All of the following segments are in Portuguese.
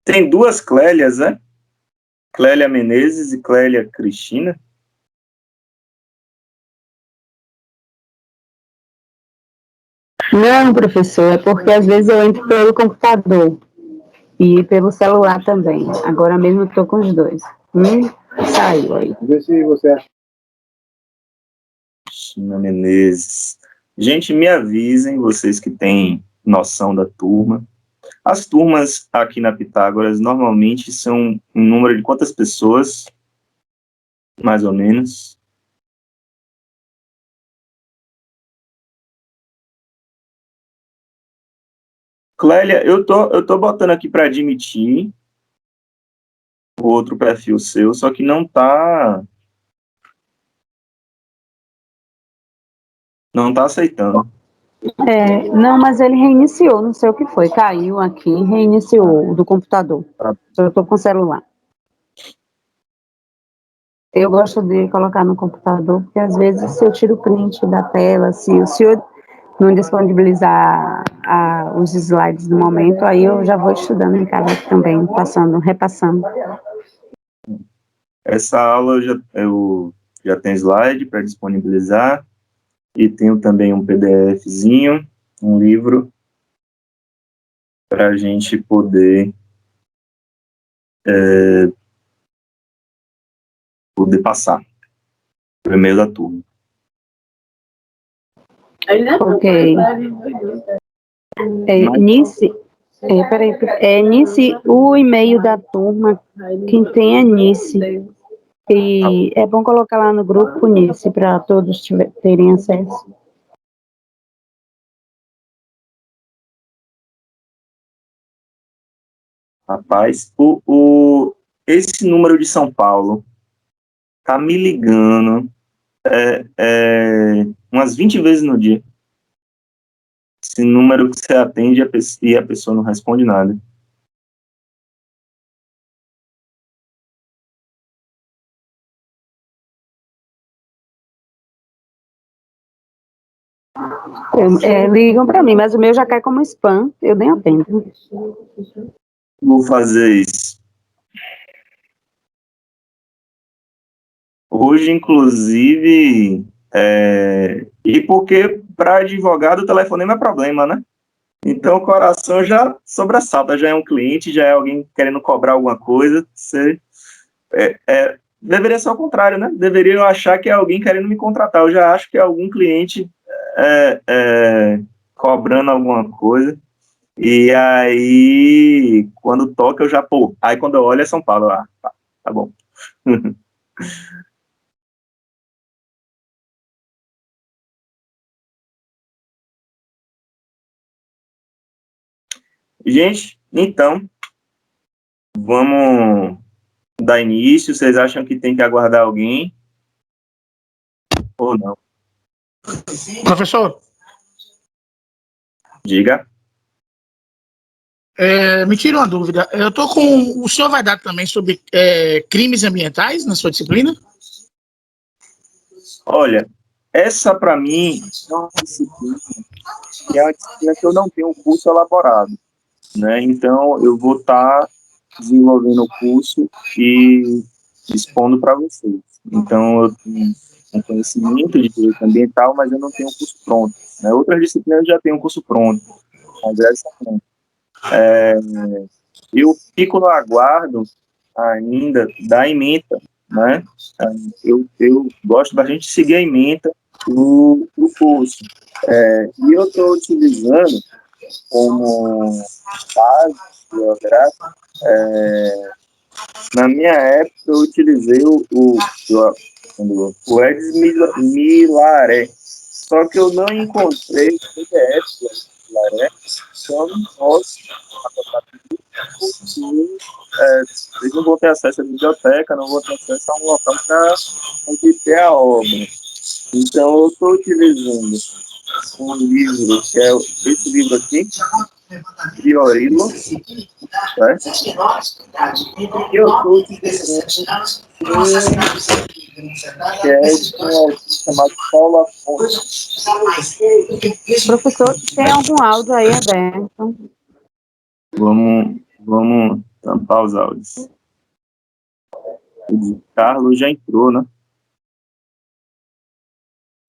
Tem duas Clélias, né? Clélia Menezes e Clélia Cristina. Não, professor, é porque às vezes eu entro pelo computador e pelo celular também. Agora mesmo eu estou com os dois. Saiu aí. Vê se você acha. Cristina Menezes. Gente, me avisem, vocês que têm noção da turma. As turmas aqui na Pitágoras normalmente são um número de quantas pessoas? Mais ou menos. Clélia, eu tô botando aqui para admitir o outro perfil seu, só que não tá aceitando. Não, mas ele reiniciou, não sei o que foi. Caiu aqui, reiniciou do computador. Eu estou com o celular. Eu gosto de colocar no computador, porque às vezes eu tiro print da tela, se o senhor não disponibilizar os slides no momento, aí eu já vou estudando em casa também, repassando. Essa aula eu já tenho slide para disponibilizar e tenho também um PDFzinho, um livro para a gente poder passar por e-mail da turma. Ok. Nice, o e-mail da turma, quem tem é Nice. E é bom colocar lá no grupo Nice, para todos terem acesso. Rapaz, esse número de São Paulo tá me ligando umas 20 vezes no dia. Esse número que você atende e a pessoa não responde nada. Ligam para mim, mas o meu já cai como spam, eu nem atendo. Vou fazer isso. Hoje, inclusive, e porque para advogado o telefonema é problema, né? Então o coração já sobressalta, já é um cliente, já é alguém querendo cobrar alguma coisa. Deveria ser ao contrário, né? Deveria eu achar que é alguém querendo me contratar. Eu já acho que é algum cliente cobrando alguma coisa. E aí, quando toca, eu já, aí quando eu olho é São Paulo lá. Tá bom. Gente, então, vamos dar início. Vocês acham que tem que aguardar alguém? Ou não? Professor? Diga. Me tira uma dúvida. Eu tô com... O senhor vai dar também sobre crimes ambientais na sua disciplina? Olha, essa para mim é uma disciplina que eu não tenho um curso elaborado, né? Então, eu vou estar desenvolvendo o curso e expondo para vocês. Então, eu tenho um conhecimento de direito ambiental, mas eu não tenho um curso pronto, né? Outras disciplinas já têm um curso pronto, mas essa não. Eu fico no aguardo ainda da ementa, né? Eu gosto bastante de seguir a ementa do curso. E eu estou utilizando como base biográfica. Na minha época, eu utilizei o Edis Milaré, só que eu não encontrei o PDF do Edis Milaré, então eu não posso eles não vão ter acesso à biblioteca, não vão ter acesso a um local para ter a obra. Então, eu estou utilizando um livro, que é esse livro aqui, Fiorilo, certo? E eu estou utilizando que é chamado Paula Fonte. Professor, tem algum áudio aí aberto? Vamos tampar os áudios. O Carlos já entrou, né?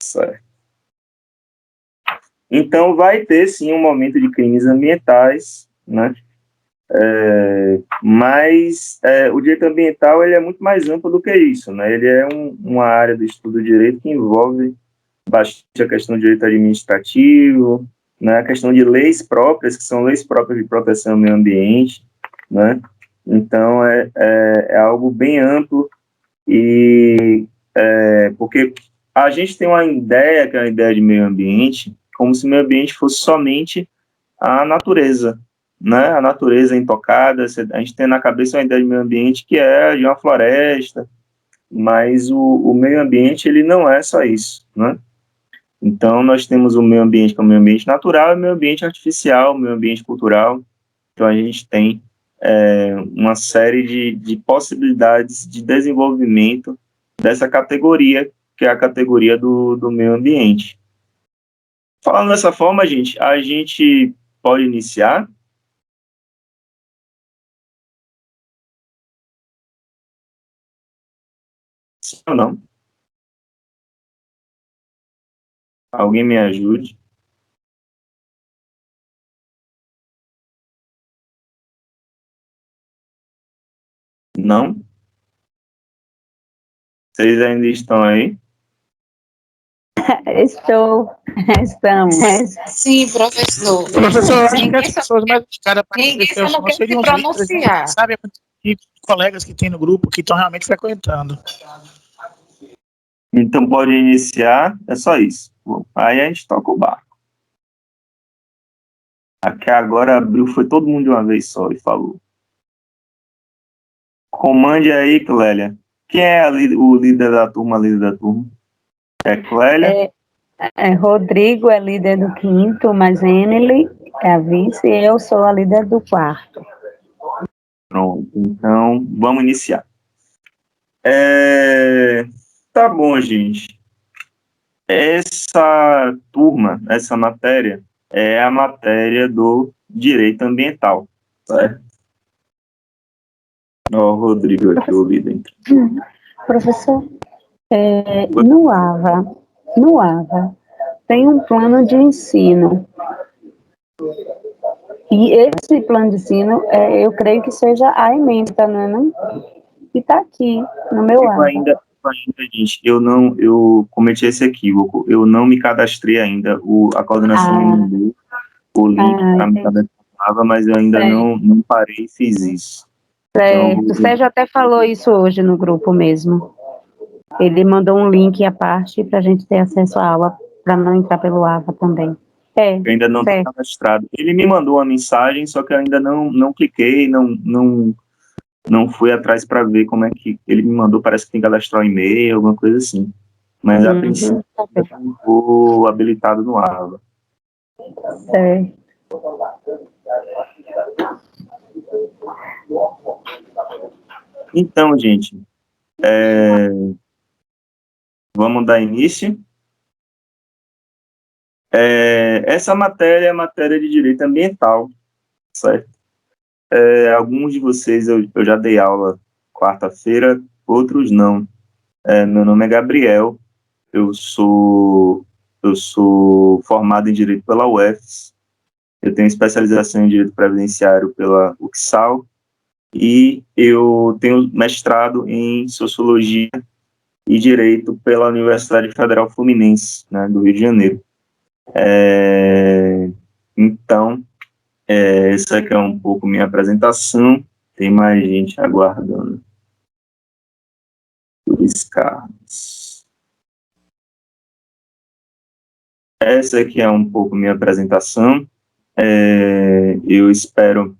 Certo. Então, vai ter, sim, um momento de crimes ambientais, né? Mas o direito ambiental ele é muito mais amplo do que isso, né? Ele é uma área do estudo do direito que envolve bastante a questão do direito administrativo, né? A questão de leis próprias, que são leis próprias de proteção ao meio ambiente, né? Então, é algo bem amplo e porque a gente tem uma ideia, que é a ideia de meio ambiente, como se o meio ambiente fosse somente a natureza, né? A natureza intocada, a gente tem na cabeça uma ideia de meio ambiente que é de uma floresta, mas o meio ambiente, ele não é só isso, né? Então, nós temos o meio ambiente, que é o meio ambiente natural, e o meio ambiente artificial, o meio ambiente cultural. Então, a gente tem uma série de possibilidades de desenvolvimento dessa categoria, que é a categoria do meio ambiente. Falando dessa forma, gente, a gente pode iniciar. Sim ou não? Alguém me ajude. Não? Vocês ainda estão aí? Estamos. Sim, professor. Professor, eu acho que Ninguém as pessoas mais indicadas para ninguém escrever só o não som quer se seriam os líderes, né? pronunciar. Sabe a quantidade de colegas que tem no grupo que estão realmente frequentando. Então pode iniciar, é só isso. Bom, aí a gente toca o barco. Aqui agora abriu, foi todo mundo de uma vez só e falou. Comande aí, Clélia. Quem é o líder da turma, É Clélia? Rodrigo é líder do quinto, mas Emily é a vice e eu sou a líder do quarto. Pronto, então vamos iniciar. Tá bom, gente. Essa turma, essa matéria, é a matéria do direito ambiental, certo? Ó, o Rodrigo aqui, o líder. Professor, no AVA, tem um plano de ensino. E esse plano de ensino, eu creio que seja a ementa, não é não? E está aqui, no meu AVA. Gente, eu cometi esse equívoco, eu não me cadastrei ainda, a coordenação me mandou o link para me cadastrar, mas eu ainda não parei e fiz isso. Certo, o Sérgio até falou isso hoje no grupo mesmo. Ele mandou um link à parte para a gente ter acesso à aula, para não entrar pelo AVA também. Eu ainda não estou cadastrado. Ele me mandou uma mensagem, só que eu ainda não cliquei, não fui atrás para ver como é que ele me mandou, parece que tem que cadastrar um e-mail, alguma coisa assim. Mas a princípio eu estou habilitado no AVA. Certo. Então, gente, vamos dar início. Essa matéria é a matéria de direito ambiental, certo? Alguns de vocês eu já dei aula quarta-feira, outros não. Meu nome é Gabriel, eu sou formado em Direito pela UFES, eu tenho especialização em Direito Previdenciário pela UCSAL e eu tenho mestrado em Sociologia e Direito pela Universidade Federal Fluminense, né, do Rio de Janeiro. Então, essa aqui é um pouco minha apresentação. Tem mais gente aguardando. Luiz Carlos. Essa aqui é um pouco minha apresentação. Eu espero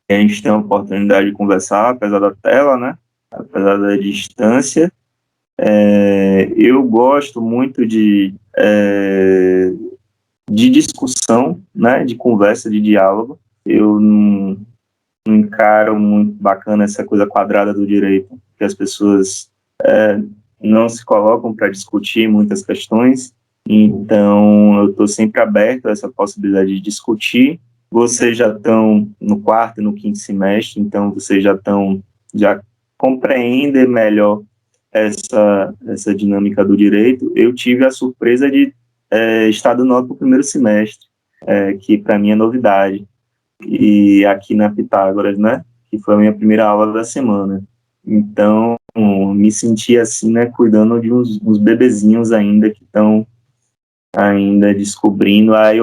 que a gente tenha a oportunidade de conversar, apesar da tela, né? Apesar da distância. Eu gosto muito de discussão, né? De conversa, de diálogo. Eu não encaro muito bacana essa coisa quadrada do direito, que as pessoas não se colocam para discutir muitas questões. Então, eu estou sempre aberto a essa possibilidade de discutir vocês já estão no quarto e no quinto semestre, então vocês já compreendem melhor essa dinâmica do direito. Eu tive a surpresa de estar dando nota para o primeiro semestre, que para mim é novidade, e aqui na Pitágoras, né, que foi a minha primeira aula da semana. Então, me senti assim, né, cuidando de uns bebezinhos ainda que estão ainda descobrindo. Aí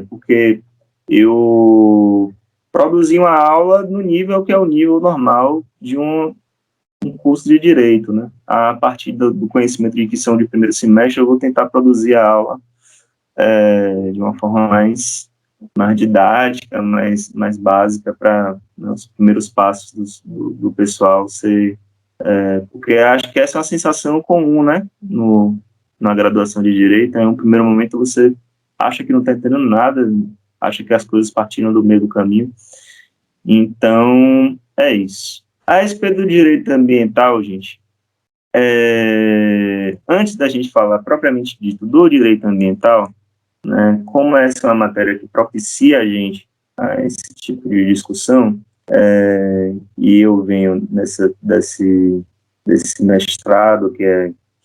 porque eu produzi uma aula no nível que é o nível normal de um curso de direito, né? A partir do conhecimento de dicção de primeiro semestre, eu vou tentar produzir a aula de uma forma mais didática, mais básica, para os primeiros passos do pessoal ser... porque acho que essa é uma sensação comum, né? Na graduação de Direito. Em um primeiro momento você acha que não está entendendo nada, acha que as coisas partiram do meio do caminho. Então, é isso. A respeito do direito ambiental, gente, antes da gente falar propriamente dito do direito ambiental, né, como essa é uma matéria que propicia a gente a esse tipo de discussão, e eu venho desse mestrado que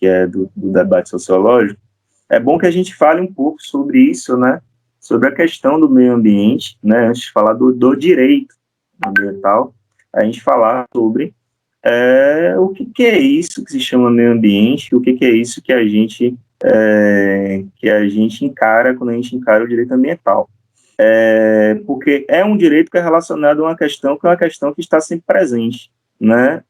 é do debate sociológico, é bom que a gente fale um pouco sobre isso, né, sobre a questão do meio ambiente, né, antes de falar do direito ambiental, a gente falar sobre o que é isso que se chama meio ambiente, o que é isso que a gente encara quando a gente encara o direito ambiental. Porque é um direito que é relacionado a uma questão que é uma questão que está sempre presente, né?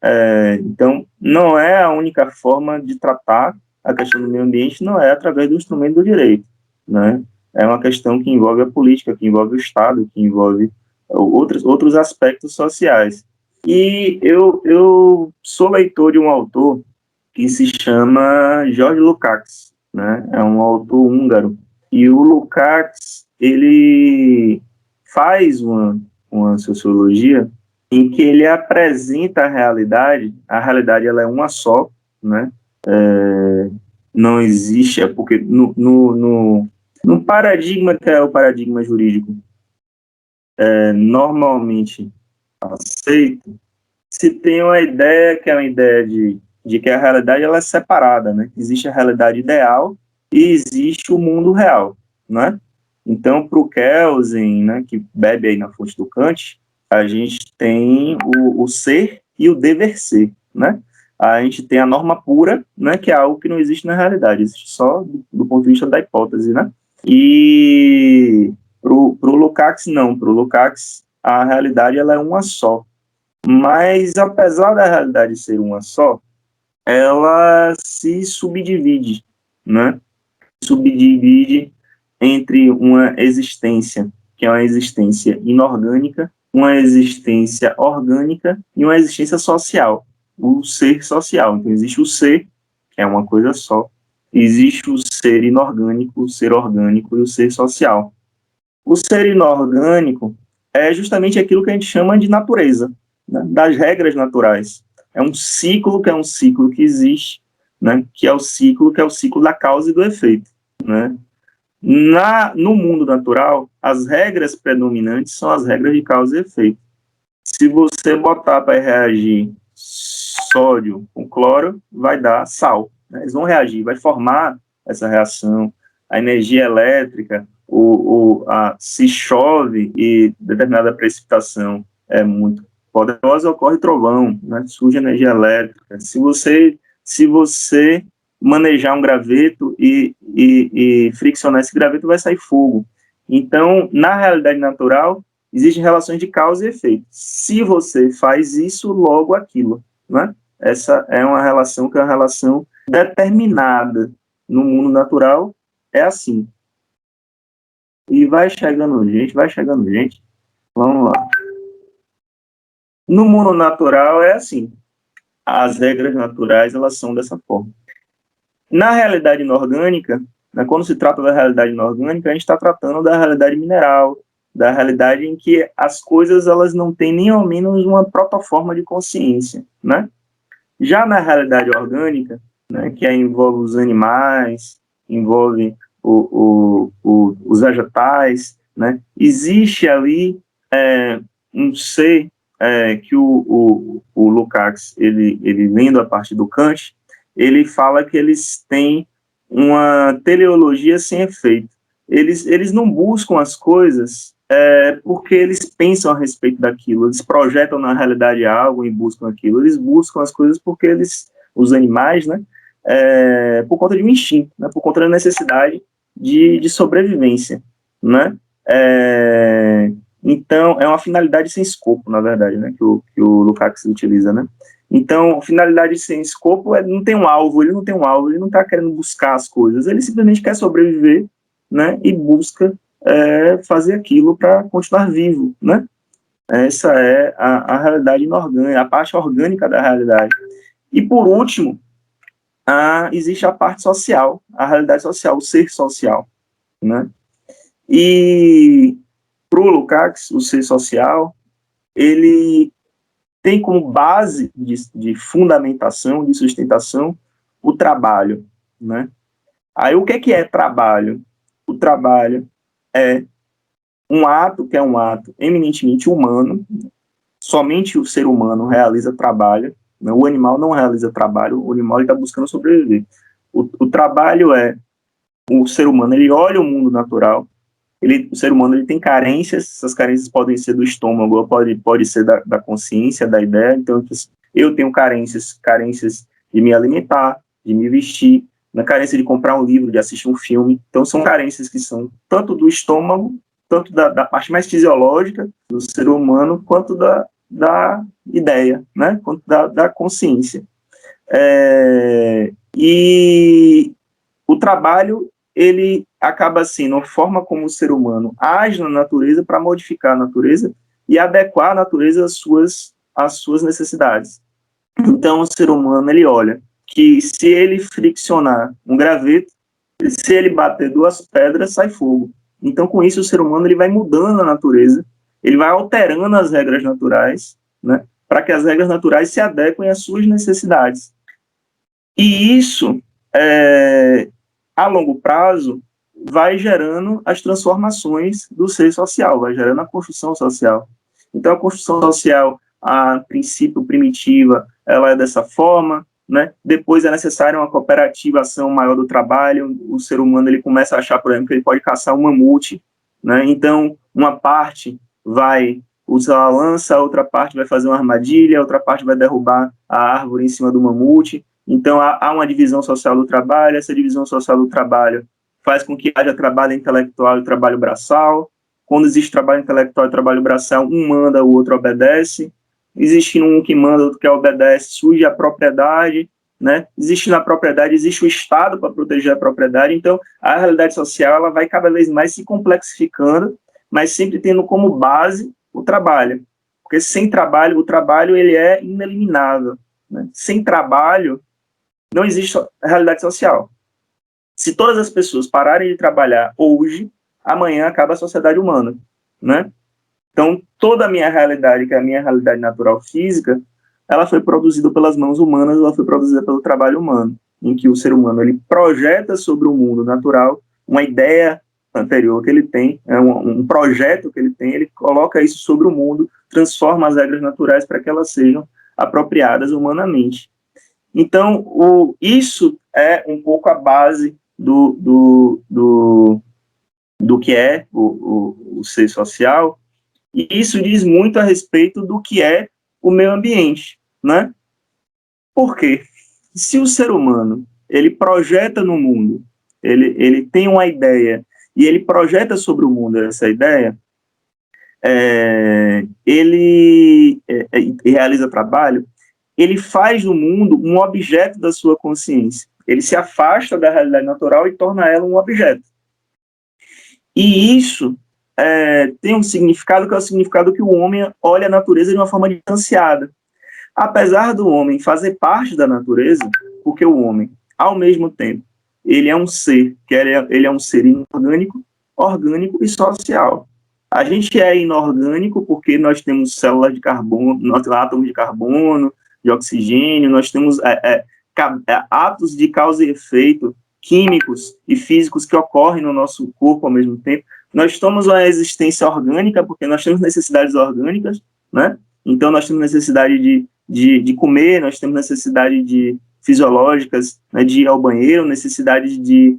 Então, não é a única forma de tratar a questão do meio ambiente, não é através do instrumento do direito, né? É uma questão que envolve a política, que envolve o Estado, que envolve outros aspectos sociais. E eu sou leitor de um autor que se chama George Lukács, né? É um autor húngaro. E o Lukács, ele faz uma sociologia em que ele apresenta a realidade ela é uma só, né? Não existe, porque no paradigma que é o paradigma jurídico normalmente aceito, se tem uma ideia que é uma ideia de que a realidade ela é separada, né? Existe a realidade ideal e existe o mundo real, né? Então, para o Kelsen, né, que bebe aí na fonte do Kant, a gente tem o ser e o dever ser, né? A gente tem a norma pura, né, que é algo que não existe na realidade, existe só do ponto de vista da hipótese, né? E pro Lukács, não. Pro Lukács, a realidade ela é uma só. Mas, apesar da realidade ser uma só, ela se subdivide, né? Subdivide entre uma existência, que é uma existência inorgânica, uma existência orgânica e uma existência social, o ser social. Então, existe o ser, que é uma coisa só, existe o ser inorgânico, o ser orgânico e o ser social. O ser inorgânico é justamente aquilo que a gente chama de natureza, né, das regras naturais. É um ciclo que existe, né, que é o ciclo da causa e do efeito, né? No mundo natural, as regras predominantes são as regras de causa e efeito. Se você botar para reagir sódio com cloro, vai dar sal, né? Eles vão reagir, vai formar essa reação. A energia elétrica, se chove e determinada precipitação é muito poderosa, ocorre trovão, né? Surge energia elétrica. Se você manejar um graveto e friccionar esse graveto, vai sair fogo. Então, na realidade natural, existem relações de causa e efeito. Se você faz isso, logo aquilo, né? Essa é uma relação que é uma relação determinada. No mundo natural, é assim. E vai chegando gente. Vamos lá. No mundo natural é assim. As regras naturais, elas são dessa forma. Na realidade inorgânica, né, quando se trata da realidade inorgânica, a gente está tratando da realidade mineral, da realidade em que as coisas elas não têm nem ao menos uma protoforma de consciência, né? Já na realidade orgânica, né, que envolve os animais, envolve os vegetais, né? Existe ali um ser que o Lukács, ele lendo a parte do Kant, ele fala que eles têm uma teleologia sem efeito. Eles não buscam as coisas porque eles pensam a respeito daquilo, eles projetam na realidade algo e buscam aquilo, eles buscam as coisas porque os animais, né, por conta de um instinto, né, por conta da necessidade de sobrevivência, né, então é uma finalidade sem escopo, na verdade, né, que o Lukács utiliza, né. Então, finalidade sem escopo não tem um alvo, ele não está querendo buscar as coisas, ele simplesmente quer sobreviver, né, e busca fazer aquilo para continuar vivo, né? Essa é a realidade inorgânica, a parte orgânica da realidade. E, por último, existe a parte social, a realidade social, o ser social, né? E, para o Lukács, o ser social, ele tem como base de fundamentação, de sustentação, o trabalho, né? Aí, o que é trabalho? O trabalho é um ato que é um ato eminentemente humano, somente o ser humano realiza trabalho, né? O animal não realiza trabalho, o animal está buscando sobreviver. O trabalho o ser humano, ele olha o mundo natural, o ser humano ele tem carências, essas carências podem ser do estômago, pode ser da consciência, da ideia, então eu tenho carências de me alimentar, de me vestir, na carência de comprar um livro, de assistir um filme, então são carências que são tanto do estômago, tanto da parte mais fisiológica do ser humano, quanto da ideia, né? Quanto da consciência. E o trabalho, ele acaba assim, na forma como o ser humano age na natureza para modificar a natureza e adequar a natureza às suas necessidades. Então, o ser humano, ele olha que se ele friccionar um graveto, se ele bater duas pedras, sai fogo. Então, com isso, o ser humano ele vai mudando a natureza, ele vai alterando as regras naturais, né, para que as regras naturais se adequem às suas necessidades. E isso, a longo prazo, vai gerando as transformações do ser social, vai gerando a construção social. Então, a construção social, a princípio primitiva, ela é dessa forma, né? Depois é necessária uma cooperativação maior do trabalho, o ser humano ele começa a achar, por exemplo, que ele pode caçar um mamute, né? Então, uma parte vai usar a lança, a outra parte vai fazer uma armadilha, a outra parte vai derrubar a árvore em cima do mamute. Então, há uma divisão social do trabalho, essa divisão social do trabalho faz com que haja trabalho intelectual e trabalho braçal. Quando existe trabalho intelectual e trabalho braçal, um manda, o outro obedece. Existe um que manda, outro que obedece, surge a propriedade, né? Existe na propriedade, existe o Estado para proteger a propriedade. Então, a realidade social ela vai cada vez mais se complexificando, mas sempre tendo como base o trabalho. Porque sem trabalho, o trabalho ele é ineliminável, né? Sem trabalho, não existe realidade social. Se todas as pessoas pararem de trabalhar hoje, amanhã acaba a sociedade humana, né? Então, toda a minha realidade, que é a minha realidade natural física, ela foi produzida pelas mãos humanas, ela foi produzida pelo trabalho humano, em que o ser humano ele projeta sobre o mundo natural uma ideia anterior que ele tem, um projeto que ele tem, ele coloca isso sobre o mundo, transforma as regras naturais para que elas sejam apropriadas humanamente. Então, isso é um pouco a base do que é o ser social, e isso diz muito a respeito do que é o meio ambiente, né? Por quê? Se o ser humano, ele projeta no mundo, ele tem uma ideia, e ele projeta sobre o mundo essa ideia, ele realiza trabalho, ele faz do mundo um objeto da sua consciência. Ele se afasta da realidade natural e torna ela um objeto. E isso tem um significado que é o significado que o homem olha a natureza de uma forma distanciada. Apesar do homem fazer parte da natureza, porque o homem, ao mesmo tempo, ele é um ser, ele é um ser inorgânico, orgânico e social. A gente é inorgânico porque nós temos células de carbono, nós temos átomos de carbono, de oxigênio, nós temos atos de causa e efeito químicos e físicos que ocorrem no nosso corpo ao mesmo tempo, nós somos uma existência orgânica, porque nós temos necessidades orgânicas, né? Então, nós temos necessidade de comer, nós temos necessidade fisiológicas, né, de ir ao banheiro, necessidade de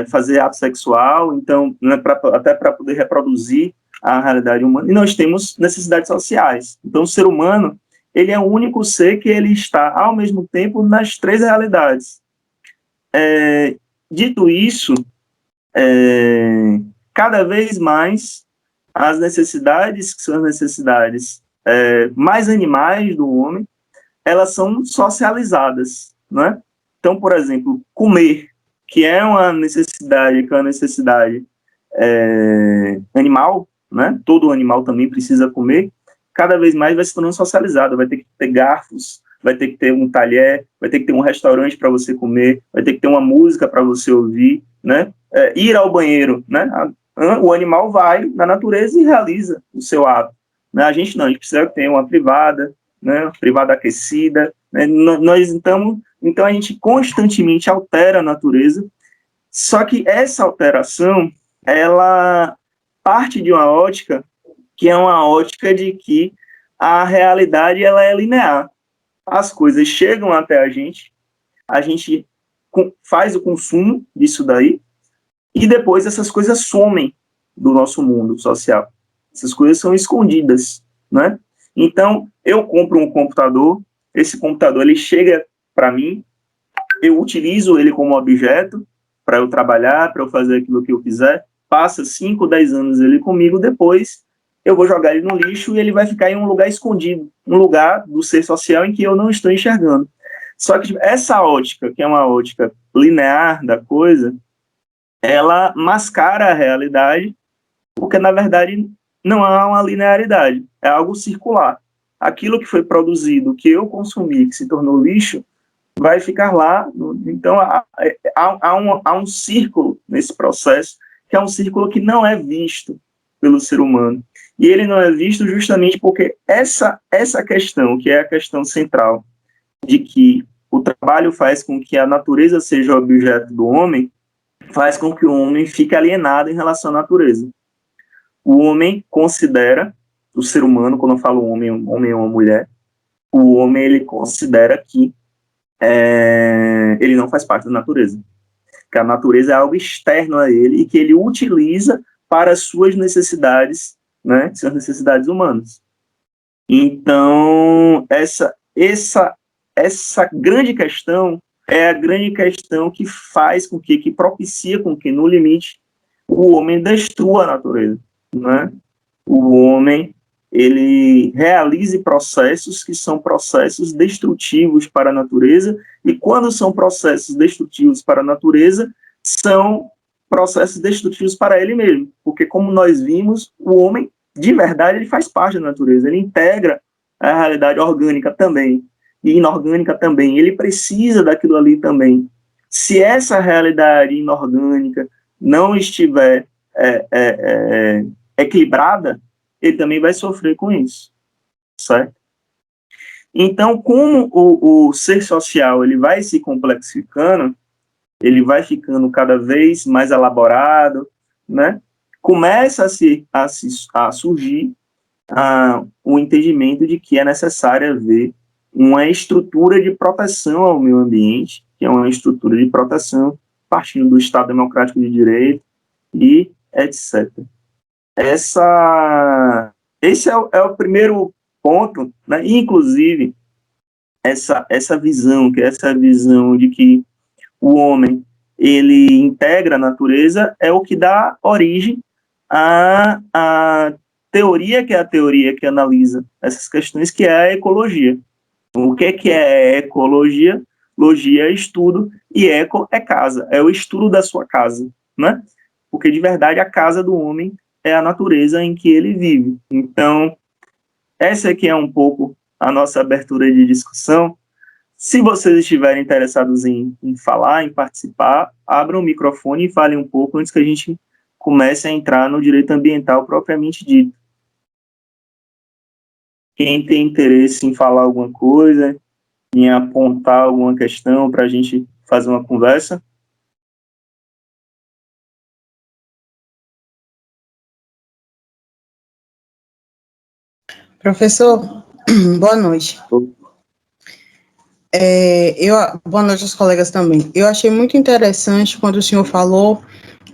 fazer ato sexual, então, né, até para poder reproduzir a realidade humana. E nós temos necessidades sociais. Então, o ser humano, ele é o único ser que ele está, ao mesmo tempo, nas três realidades. Dito isso, cada vez mais as necessidades, que são as necessidades mais animais do homem, elas são socializadas, né? Então, por exemplo, comer, que é uma necessidade animal, né? Todo animal também precisa comer, cada vez mais vai se tornando socializado, vai ter que ter garfos, vai ter que ter um talher, vai ter que ter um restaurante para você comer, vai ter que ter uma música para você ouvir, né? Ir ao banheiro, né? O animal vai na natureza e realiza o seu ato. Né? A gente não, a gente precisa ter uma privada, né? Uma privada aquecida, né? Então a gente constantemente altera a natureza, só que essa alteração, ela parte de uma ótica que é uma ótica de que a realidade ela é linear. As coisas chegam até a gente faz o consumo disso daí, e depois essas coisas somem do nosso mundo social. Essas coisas são escondidas, né? Então, eu compro um computador, esse computador ele chega para mim, eu utilizo ele como objeto para eu trabalhar, para eu fazer aquilo que eu quiser, passa 5, 10 anos ele comigo, depois eu vou jogar ele no lixo e ele vai ficar em um lugar escondido, um lugar do ser social em que eu não estou enxergando. Só que essa ótica, que é uma ótica linear da coisa, ela mascara a realidade, porque, na verdade, não há uma linearidade, é algo circular. Aquilo que foi produzido, que eu consumi, que se tornou lixo, vai ficar lá. Então, há um círculo nesse processo, que é um círculo que não é visto pelo ser humano. E ele não é visto justamente porque essa questão, que é a questão central, de que o trabalho faz com que a natureza seja objeto do homem, faz com que o homem fique alienado em relação à natureza. O homem considera, o ser humano, quando eu falo homem é uma mulher, o homem ele considera que ele não faz parte da natureza, que a natureza é algo externo a ele e que ele utiliza para as suas necessidades, né, que são as necessidades humanas. Então, essa grande questão é a grande questão que faz com que propicia com que, no limite, o homem destrua a natureza, né? O homem, ele realize processos que são processos destrutivos para a natureza, e quando são processos destrutivos para a natureza, são processos destrutivos para ele mesmo, porque, como nós vimos, o homem, de verdade, ele faz parte da natureza, ele integra a realidade orgânica também, e inorgânica também, ele precisa daquilo ali também. Se essa realidade inorgânica não estiver equilibrada, ele também vai sofrer com isso, certo? Então, como o ser social ele vai se complexificando, ele vai ficando cada vez mais elaborado, né? Começa a surgir o entendimento de que é necessário haver uma estrutura de proteção ao meio ambiente, que é uma estrutura de proteção partindo do Estado Democrático de Direito e etc. Esse é o primeiro ponto, né? Inclusive, essa visão, que é essa visão de que o homem ele integra a natureza, é o que dá origem à teoria, que é a teoria que analisa essas questões, que é a ecologia. O que é ecologia? Logia é estudo, e eco é casa, é o estudo da sua casa, né? Porque, de verdade, a casa do homem é a natureza em que ele vive. Então, essa aqui é um pouco a nossa abertura de discussão. Se vocês estiverem interessados em falar, em participar, abram o microfone e falem um pouco antes que a gente comece a entrar no direito ambiental propriamente dito. Quem tem interesse em falar alguma coisa, em apontar alguma questão para a gente fazer uma conversa? Professor, boa noite. Boa noite aos colegas também. Eu achei muito interessante quando o senhor falou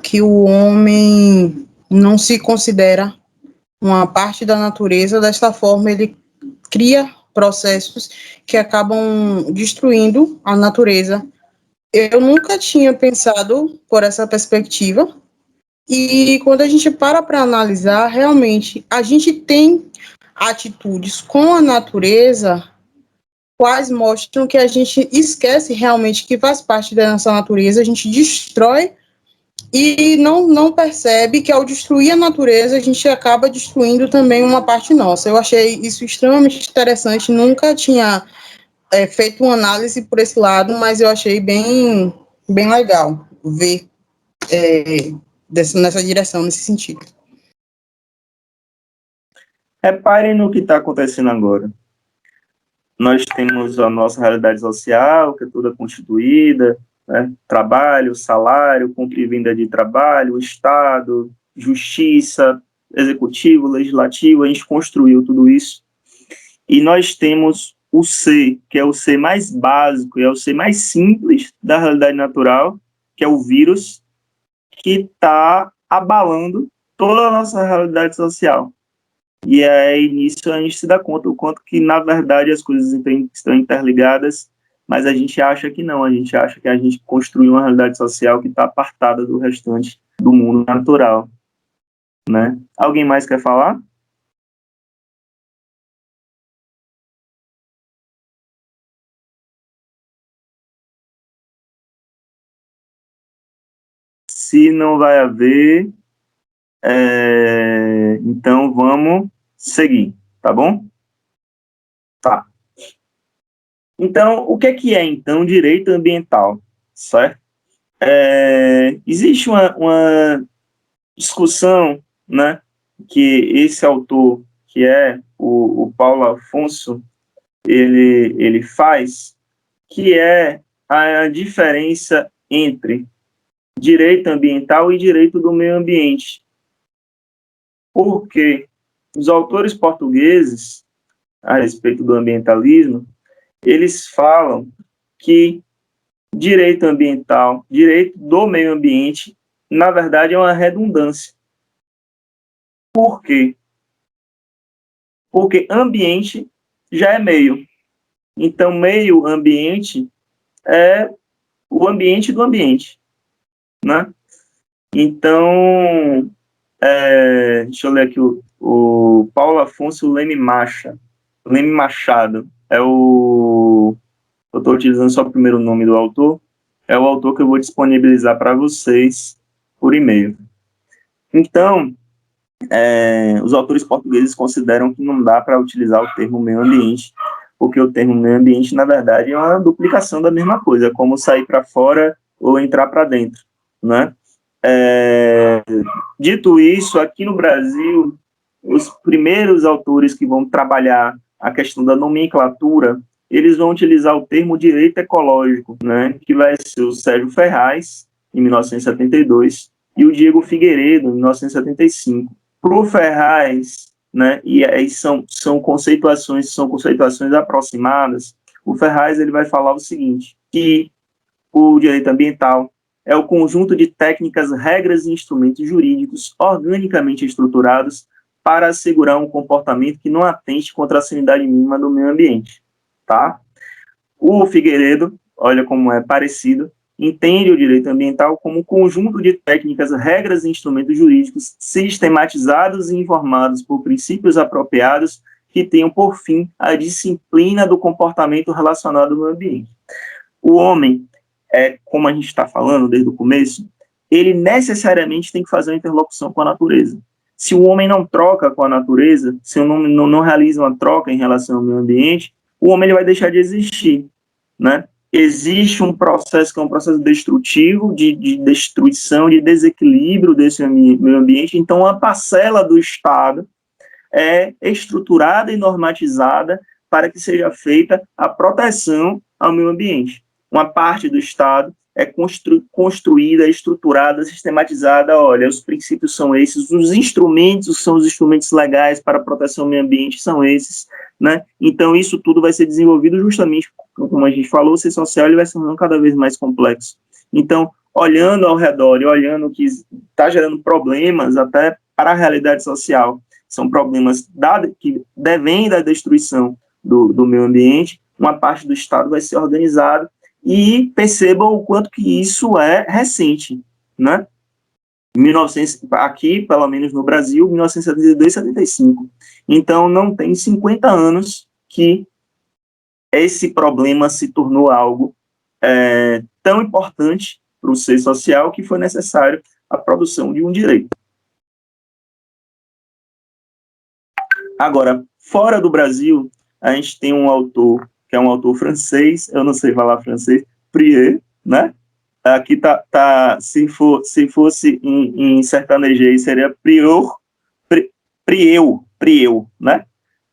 que o homem não se considera uma parte da natureza, desta forma ele cria processos que acabam destruindo a natureza. Eu nunca tinha pensado por essa perspectiva, e quando a gente para analisar, realmente, a gente tem atitudes com a natureza quais mostram que a gente esquece realmente que faz parte da nossa natureza, a gente destrói e não percebe que ao destruir a natureza, a gente acaba destruindo também uma parte nossa. Eu achei isso extremamente interessante, nunca tinha feito uma análise por esse lado, mas eu achei bem legal ver nessa direção, nesse sentido. Reparem no que está acontecendo agora. Nós temos a nossa realidade social, que é toda constituída, né? Trabalho, salário, compra e venda de trabalho, Estado, justiça, executivo, legislativo, a gente construiu tudo isso. E nós temos o ser, que é o ser mais básico, é o ser mais simples da realidade natural, que é o vírus, que está abalando toda a nossa realidade social. E aí, nisso, a gente se dá conta o quanto que, na verdade, as coisas estão interligadas, mas a gente acha que não, a gente acha que a gente construiu uma realidade social que está apartada do restante do mundo natural, né? Alguém mais quer falar? Se não vai haver, então vamos seguir, tá bom? Tá. Então, o que é então, direito ambiental, certo? Existe uma discussão, né, que esse autor, que é o Paulo Afonso, ele faz, que é a diferença entre direito ambiental e direito do meio ambiente. Porque os autores portugueses, a respeito do ambientalismo, eles falam que direito ambiental, direito do meio ambiente, na verdade, é uma redundância. Por quê? Porque ambiente já é meio. Então, meio ambiente é o ambiente do ambiente, né? Então, deixa eu ler aqui o Paulo Afonso Leme Machado, eu estou utilizando só o primeiro nome do autor, é o autor que eu vou disponibilizar para vocês por e-mail. Então, os autores portugueses consideram que não dá para utilizar o termo meio ambiente, porque o termo meio ambiente, na verdade, é uma duplicação da mesma coisa, como sair para fora ou entrar para dentro, né? Dito isso, aqui no Brasil, os primeiros autores que vão trabalhar a questão da nomenclatura, eles vão utilizar o termo direito ecológico, né, que vai ser o Sérgio Ferraz, em 1972, e o Diego Figueiredo, em 1975. Para o Ferraz, né, e aí são conceituações aproximadas, o Ferraz ele vai falar o seguinte, que o direito ambiental é o conjunto de técnicas, regras e instrumentos jurídicos organicamente estruturados para assegurar um comportamento que não atente contra a sanidade mínima do meio ambiente, tá? O Figueiredo, olha como é parecido, entende o direito ambiental como um conjunto de técnicas, regras e instrumentos jurídicos sistematizados e informados por princípios apropriados que tenham por fim a disciplina do comportamento relacionado ao meio ambiente. O homem, como a gente está falando desde o começo, ele necessariamente tem que fazer uma interlocução com a natureza. Se o homem não troca com a natureza, se o homem não realiza uma troca em relação ao meio ambiente, o homem ele vai deixar de existir, né? Existe um processo que é um processo destrutivo, de destruição, de desequilíbrio desse meio ambiente, então uma parcela do Estado é estruturada e normatizada para que seja feita a proteção ao meio ambiente. Uma parte do Estado construída, estruturada, sistematizada. Olha, os princípios são esses, os instrumentos são os instrumentos legais para a proteção do meio ambiente, são esses, né? Então, isso tudo vai ser desenvolvido justamente, como a gente falou, o ser social ele vai se tornando cada vez mais complexo. Então, olhando ao redor e olhando que está gerando problemas até para a realidade social, são problemas que devêm da destruição do meio ambiente, uma parte do Estado vai ser organizado e percebam o quanto que isso é recente, né? 1900, aqui, pelo menos no Brasil, 1972, 75. Então, não tem 50 anos que esse problema se tornou algo tão importante para o ser social que foi necessário a produção de um direito. Agora, fora do Brasil, a gente tem um autor, que é um autor francês, eu não sei falar francês, Prieur, né? Aqui se fosse em sertanejês, seria Prieur, né?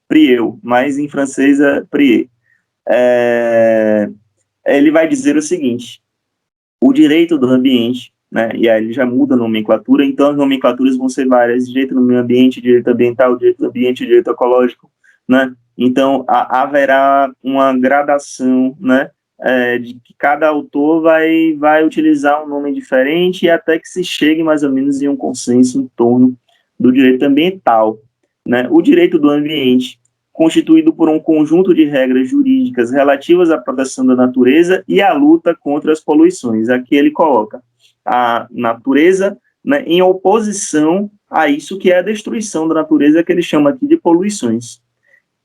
Prieur, mas em francês é Prieur. Ele vai dizer o seguinte: o direito do ambiente, né, e aí ele já muda a nomenclatura, então as nomenclaturas vão ser várias: direito do meio ambiente, direito ambiental, direito do ambiente, direito ecológico, né? Então haverá uma gradação, né, de que cada autor vai utilizar um nome diferente até que se chegue mais ou menos em um consenso em torno do direito ambiental, né? O direito do ambiente, constituído por um conjunto de regras jurídicas relativas à proteção da natureza e à luta contra as poluições. Aqui ele coloca a natureza, né, em oposição a isso que é a destruição da natureza, que ele chama aqui de poluições.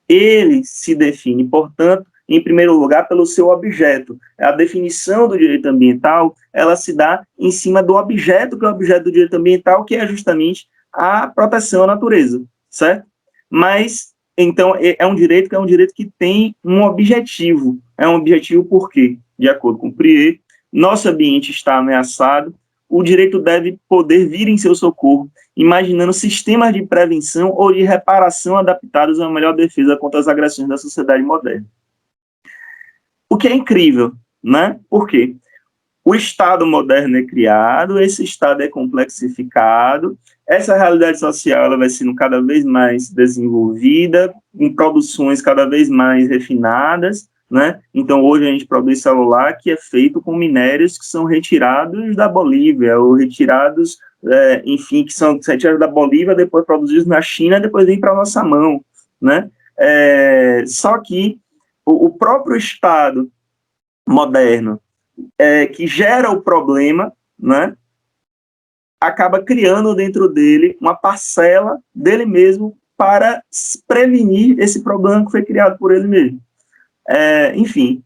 Ele se define, portanto, em primeiro lugar, pelo seu objeto. A definição do direito ambiental, ela se dá em cima do objeto, que é o objeto do direito ambiental, que é justamente a proteção à natureza, certo? Mas, então, é um direito que tem um objetivo. É um objetivo por quê? De acordo com o Prieur, nosso ambiente está ameaçado, o direito deve poder vir em seu socorro, imaginando sistemas de prevenção ou de reparação adaptados à melhor defesa contra as agressões da sociedade moderna. O que é incrível, né? Por quê? O Estado moderno é criado, esse Estado é complexificado, essa realidade social ela vai sendo cada vez mais desenvolvida, em produções cada vez mais refinadas, né? Então, hoje a gente produz celular que é feito com minérios que são retirados da Bolívia, ou retirados, enfim, que são retirados da Bolívia, depois produzidos na China, depois vêm para a nossa mão, né? Só que o próprio Estado moderno, que gera o problema, né, acaba criando dentro dele uma parcela dele mesmo para prevenir esse problema que foi criado por ele mesmo. Enfim,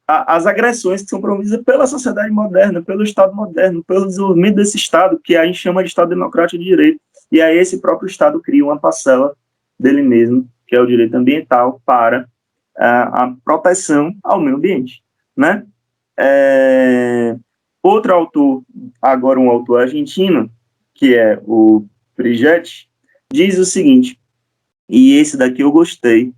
as agressões que são promovidas pela sociedade moderna, pelo Estado moderno, pelo desenvolvimento desse Estado, que a gente chama de Estado democrático de direito, e aí esse próprio Estado cria uma parcela dele mesmo, que é o direito ambiental, para a proteção ao meio ambiente, né? Outro autor, agora um autor argentino, que é o Prigetti, diz o seguinte, e esse daqui eu gostei,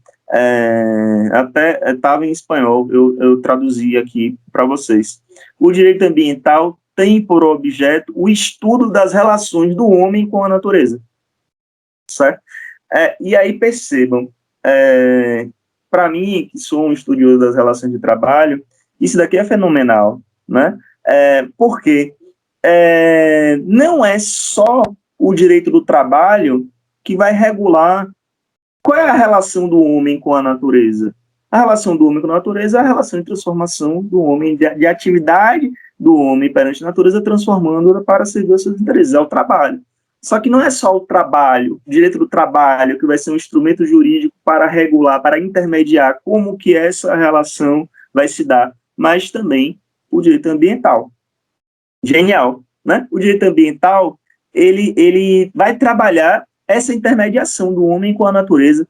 até estava em espanhol, eu traduzi aqui para vocês. O direito ambiental tem por objeto o estudo das relações do homem com a natureza, certo? E aí percebam, para mim, que sou um estudioso das relações de trabalho, isso daqui é fenomenal, né? Porque não é só o direito do trabalho que vai regular qual é a relação do homem com a natureza. A relação do homem com a natureza é a relação de transformação do homem, de atividade do homem perante a natureza, transformando-a para servir aos seus interesses, é o trabalho. Só que não é só o trabalho, o direito do trabalho, que vai ser um instrumento jurídico para regular, para intermediar como que essa relação vai se dar, mas também o direito ambiental. Genial, né? O direito ambiental, ele vai trabalhar essa intermediação do homem com a natureza.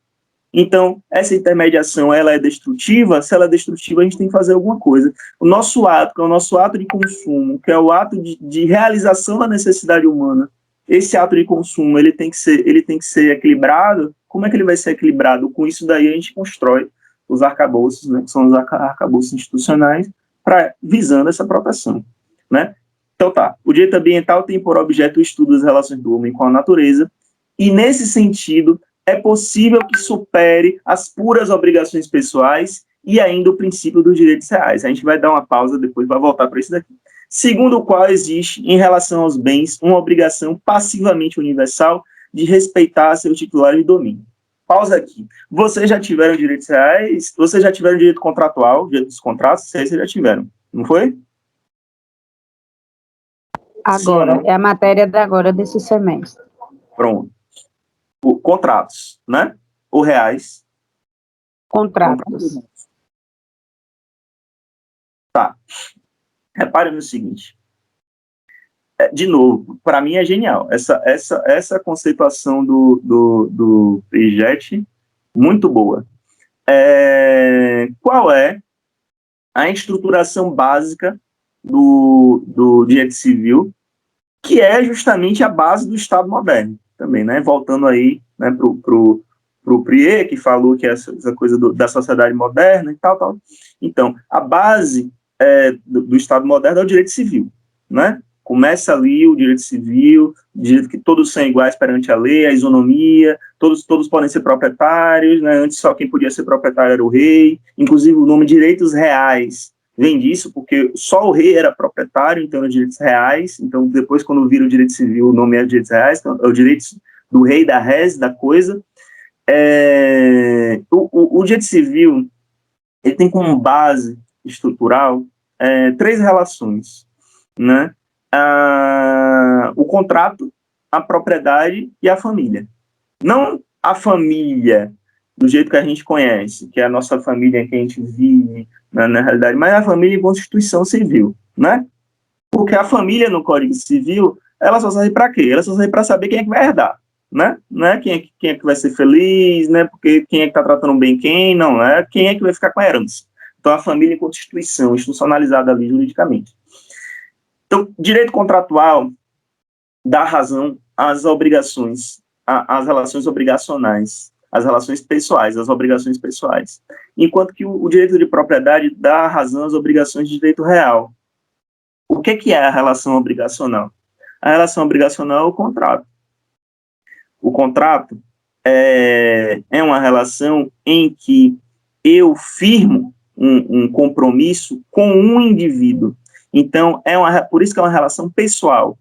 Então, essa intermediação, ela é destrutiva? Se ela é destrutiva, a gente tem que fazer alguma coisa. O nosso ato, que é o nosso ato de consumo, que é o ato de realização da necessidade humana, esse ato de consumo, ele tem que ser equilibrado. Como é que ele vai ser equilibrado? Com isso daí a gente constrói os arcabouços, né, que são os arcabouços institucionais, visando essa proteção, né? Então tá, o direito ambiental tem por objeto o estudo das relações do homem com a natureza, e nesse sentido é possível que supere as puras obrigações pessoais e ainda o princípio dos direitos reais. A gente vai dar uma pausa depois para voltar para isso daqui. Segundo o qual existe, em relação aos bens, uma obrigação passivamente universal de respeitar seu titular de domínio. Pausa aqui. Vocês já tiveram direitos reais? Vocês já tiveram direito contratual, direito dos contratos? Vocês já tiveram, não foi? Agora, é a matéria da agora desse semestre. Pronto. Contratos, né? Ou reais? Contratos. Tá. Repare no seguinte. De novo, para mim é genial. Essa conceituação do Piaget, muito boa. Qual é a estruturação básica do direito civil, que é justamente a base do Estado moderno, também, né? Voltando aí, né, pro Prier, que falou que essa coisa da sociedade moderna e tal. Então, a base do Estado moderno é o direito civil, né? Começa ali o direito civil, o direito que todos são iguais perante a lei, a isonomia, todos podem ser proprietários, né? Antes só quem podia ser proprietário era o rei, inclusive o nome direitos reais vem disso, porque só o rei era proprietário, então eram direitos reais, então depois quando vira o direito civil, o nome é direitos reais, então é o direito do rei, da res, da coisa. O direito civil, ele tem como base estrutural 3 relações, né? O contrato, a propriedade e a família. Não a família do jeito que a gente conhece, que é a nossa família em que a gente vive, na realidade, mas a família em Constituição Civil, né? Porque a família no Código Civil, ela só serve para quê? Ela só serve para saber quem é que vai herdar, né? Não é quem é que vai ser feliz, né? Porque quem é que está tratando bem quem, não é quem é que vai ficar com a herança. Então, a família em Constituição, institucionalizada ali juridicamente. Então, direito contratual dá razão às obrigações, às relações obrigacionais, às relações pessoais, às obrigações pessoais. Enquanto que o direito de propriedade dá razão às obrigações de direito real. O que é a relação obrigacional? A relação obrigacional é o contrato. O contrato é uma relação em que eu firmo um compromisso com um indivíduo. Então, por isso que é uma relação pessoal.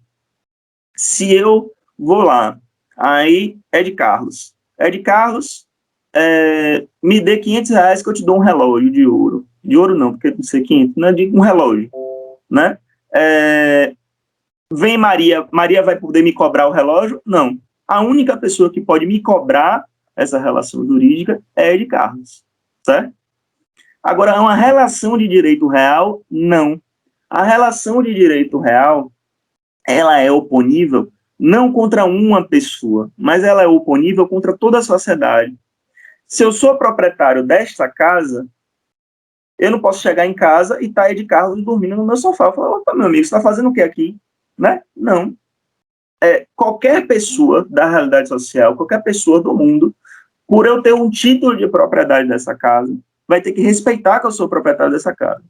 Se eu vou lá, aí Ed Carlos, me dê R$500 que eu te dou um relógio de ouro. De ouro não, porque não sei 500, não é de um relógio, né? Vem Maria vai poder me cobrar o relógio? Não. A única pessoa que pode me cobrar essa relação jurídica é Ed Carlos, certo? Agora, é uma relação de direito real? Não. A relação de direito real, ela é oponível não contra uma pessoa, mas ela é oponível contra toda a sociedade. Se eu sou proprietário desta casa, eu não posso chegar em casa e estar Ed Carlos dormindo no meu sofá. Eu falo, opa, meu amigo, você está fazendo o que aqui? Né? Não. Qualquer pessoa da realidade social, qualquer pessoa do mundo, por eu ter um título de propriedade dessa casa, vai ter que respeitar que eu sou proprietário dessa casa,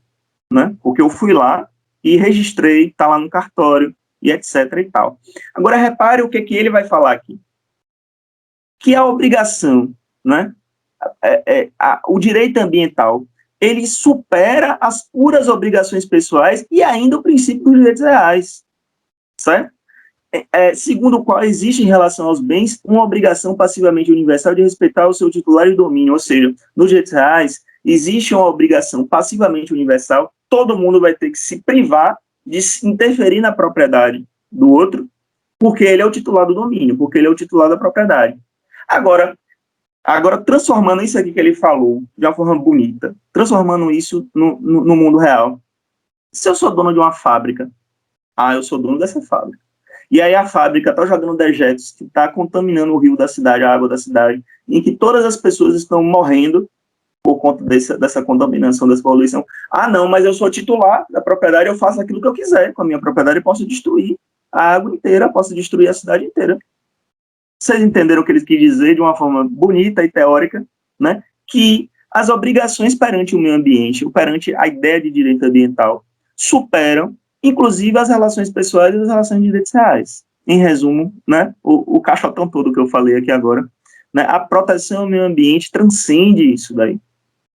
né? Porque eu fui lá e registrei, está lá no cartório, e etc. e tal. Agora, repare o que ele vai falar aqui. Que a obrigação, né? O direito ambiental, ele supera as puras obrigações pessoais e ainda o princípio dos direitos reais, certo? Segundo o qual existe em relação aos bens uma obrigação passivamente universal de respeitar o seu titular de domínio, ou seja, nos direitos reais existe uma obrigação passivamente universal, todo mundo vai ter que se privar de interferir na propriedade do outro, porque ele é o titular do domínio, porque ele é o titular da propriedade. Agora transformando isso aqui que ele falou de uma forma bonita, transformando isso no mundo real. Se eu sou dono de uma fábrica, eu sou dono dessa fábrica. E aí a fábrica está jogando dejetos que está contaminando o rio da cidade, a água da cidade, em que todas as pessoas estão morrendo por conta dessa contaminação, dessa poluição. Não, mas eu sou titular da propriedade, eu faço aquilo que eu quiser. Com a minha propriedade eu posso destruir a água inteira, posso destruir a cidade inteira. Vocês entenderam o que ele quis dizer de uma forma bonita e teórica, né? Que as obrigações perante o meio ambiente, perante a ideia de direito ambiental, superam, inclusive, as relações pessoais e as relações de direitos reais. Em resumo, né, o caixotão todo que eu falei aqui agora, né, a proteção ao meio ambiente transcende isso daí.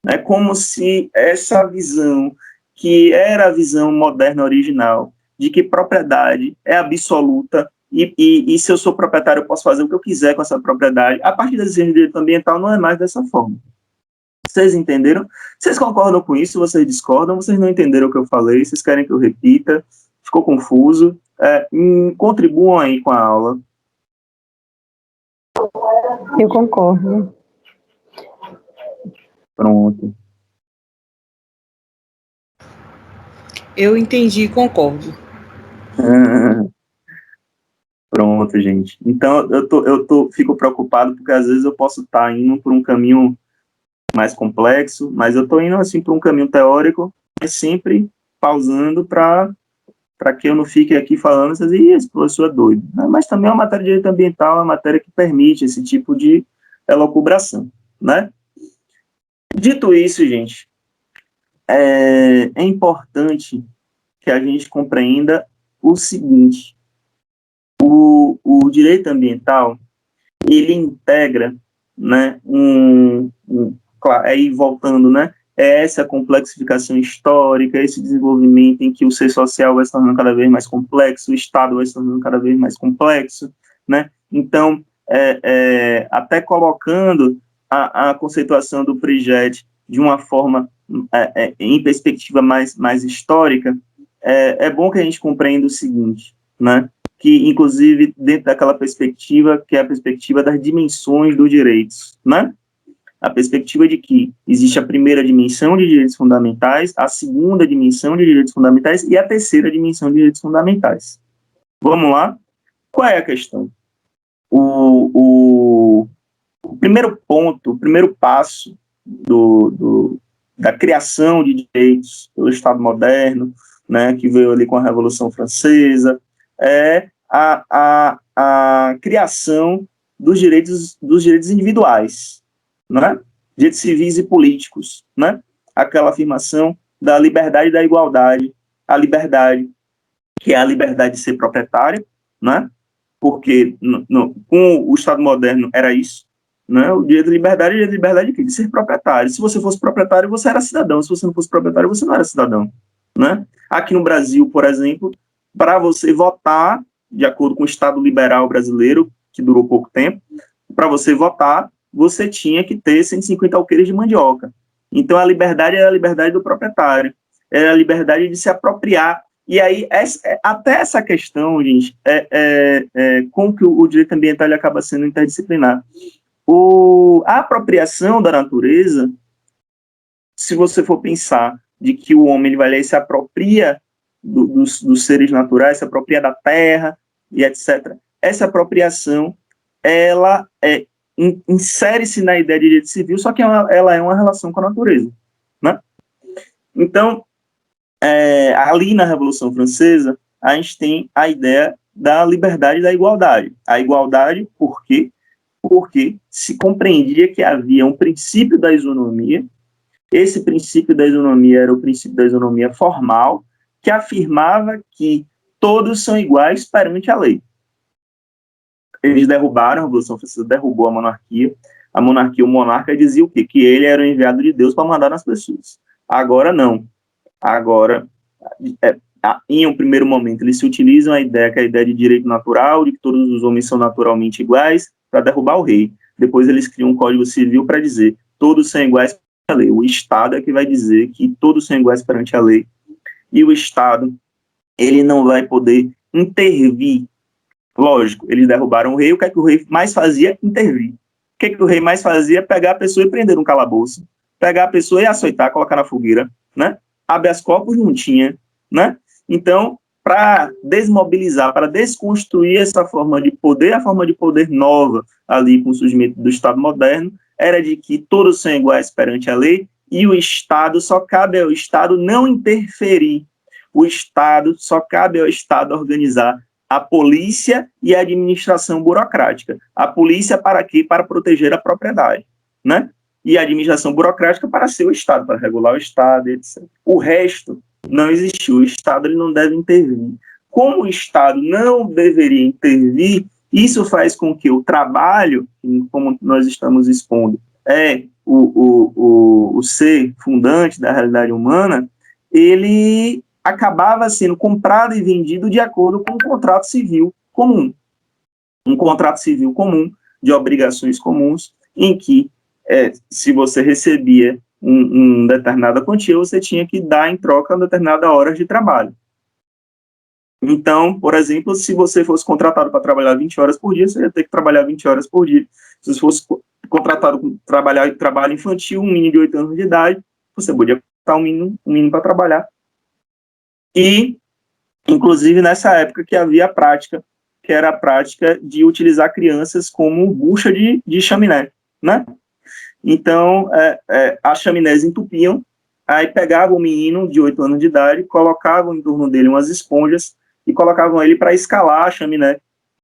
É como se essa visão, que era a visão moderna original, de que propriedade é absoluta, e se eu sou proprietário, eu posso fazer o que eu quiser com essa propriedade, a partir da exigência de direito ambiental não é mais dessa forma. Vocês entenderam? Vocês concordam com isso? Vocês discordam? Vocês não entenderam o que eu falei? Vocês querem que eu repita? Ficou confuso? Contribuam aí com a aula. Eu concordo. Pronto. Eu entendi e concordo. Pronto, gente. Então, fico preocupado porque às vezes eu posso estar indo por um caminho mais complexo, mas eu estou indo assim por um caminho teórico, mas sempre pausando para que eu não fique aqui falando assim, esse professor é doido. Mas também é uma matéria de direito ambiental, é uma matéria que permite esse tipo de elucubração, né? Dito isso, gente, é importante que a gente compreenda o seguinte: o direito ambiental, ele integra, né, aí voltando, né, essa complexificação histórica, esse desenvolvimento em que o ser social vai se tornando cada vez mais complexo, o Estado vai se tornando cada vez mais complexo, né? Então, até colocando a conceituação do PRIJET de uma forma em perspectiva mais histórica, é bom que a gente compreenda o seguinte, né? Que, inclusive, dentro daquela perspectiva, que é a perspectiva das dimensões dos direitos, né? A perspectiva de que existe a primeira dimensão de direitos fundamentais, a segunda dimensão de direitos fundamentais e a terceira dimensão de direitos fundamentais. Vamos lá? Qual é a questão? O primeiro ponto, o primeiro passo da criação de direitos pelo Estado moderno, né, que veio ali com a Revolução Francesa, é a criação dos direitos individuais, né? Direitos civis e políticos, né? Aquela afirmação da liberdade e da igualdade, a liberdade, que é a liberdade de ser proprietário, né? Porque com o Estado moderno era isso, né? O direito de liberdade de ser proprietário. Se você fosse proprietário, você era cidadão. Se você não fosse proprietário, você não era cidadão, né? Aqui no Brasil, por exemplo, para você votar, de acordo com o Estado liberal brasileiro, que durou pouco tempo, para você votar, você tinha que ter 150 alqueires de mandioca. Então, a liberdade era a liberdade do proprietário, era a liberdade de se apropriar. E aí, até essa questão, gente, como que o direito ambiental ele acaba sendo interdisciplinar. A apropriação da natureza, se você for pensar de que o homem ele vai lá e se apropria dos seres naturais, se apropria da terra e etc. Essa apropriação, ela insere-se na ideia de direito civil, só que ela é uma relação com a natureza, né? Então, ali na Revolução Francesa, a gente tem a ideia da liberdade e da igualdade. A igualdade, por quê? Porque se compreendia que havia um princípio da isonomia. Esse princípio da isonomia era o princípio da isonomia formal, que afirmava que todos são iguais perante a lei. Eles derrubaram, a Revolução Francesa derrubou a monarquia, o monarca dizia o quê? Que ele era o enviado de Deus para mandar nas pessoas. Agora não. Agora, em um primeiro momento, eles se utilizam a ideia, que é a ideia de direito natural, de que todos os homens são naturalmente iguais, para derrubar o rei. Depois eles criam um código civil para dizer todos são iguais perante a lei. O Estado é que vai dizer que todos são iguais perante a lei. E o Estado, ele não vai poder intervir. Lógico, eles derrubaram o rei, o que é que o rei mais fazia? Intervir. O que é que o rei mais fazia? Pegar a pessoa e prender num calabouço. Pegar a pessoa e açoitar, colocar na fogueira, né? Habeas corpus não tinha, né? Então, para desmobilizar, para desconstruir essa forma de poder, a forma de poder nova ali com o surgimento do Estado moderno, era de que todos são iguais perante a lei e o Estado, só cabe ao Estado não interferir. O Estado, só cabe ao Estado organizar a polícia e a administração burocrática. A polícia para quê? Para proteger a propriedade, né? e a administração burocrática para ser o Estado, para regular o Estado, etc. O resto não existiu. O Estado ele não deve intervir. Como o Estado não deveria intervir, isso faz com que o trabalho, como nós estamos expondo, é o ser fundante da realidade humana, ele acabava sendo comprado e vendido de acordo com um contrato civil comum. Um contrato civil comum, de obrigações comuns, em que, se você recebia determinada quantia, você tinha que dar em troca determinadas horas de trabalho. Então, por exemplo, se você fosse contratado para trabalhar 20 horas por dia, você ia ter que trabalhar 20 horas por dia. Se você fosse contratado para trabalho infantil, um menino de 8 anos de idade, você podia botar um menino para trabalhar. E, inclusive, nessa época que havia a prática, que era a prática de utilizar crianças como bucha de chaminé, né? Então, as chaminés entupiam, aí pegavam o menino de 8 anos de idade, colocavam em torno dele umas esponjas e colocavam ele para escalar a chaminé,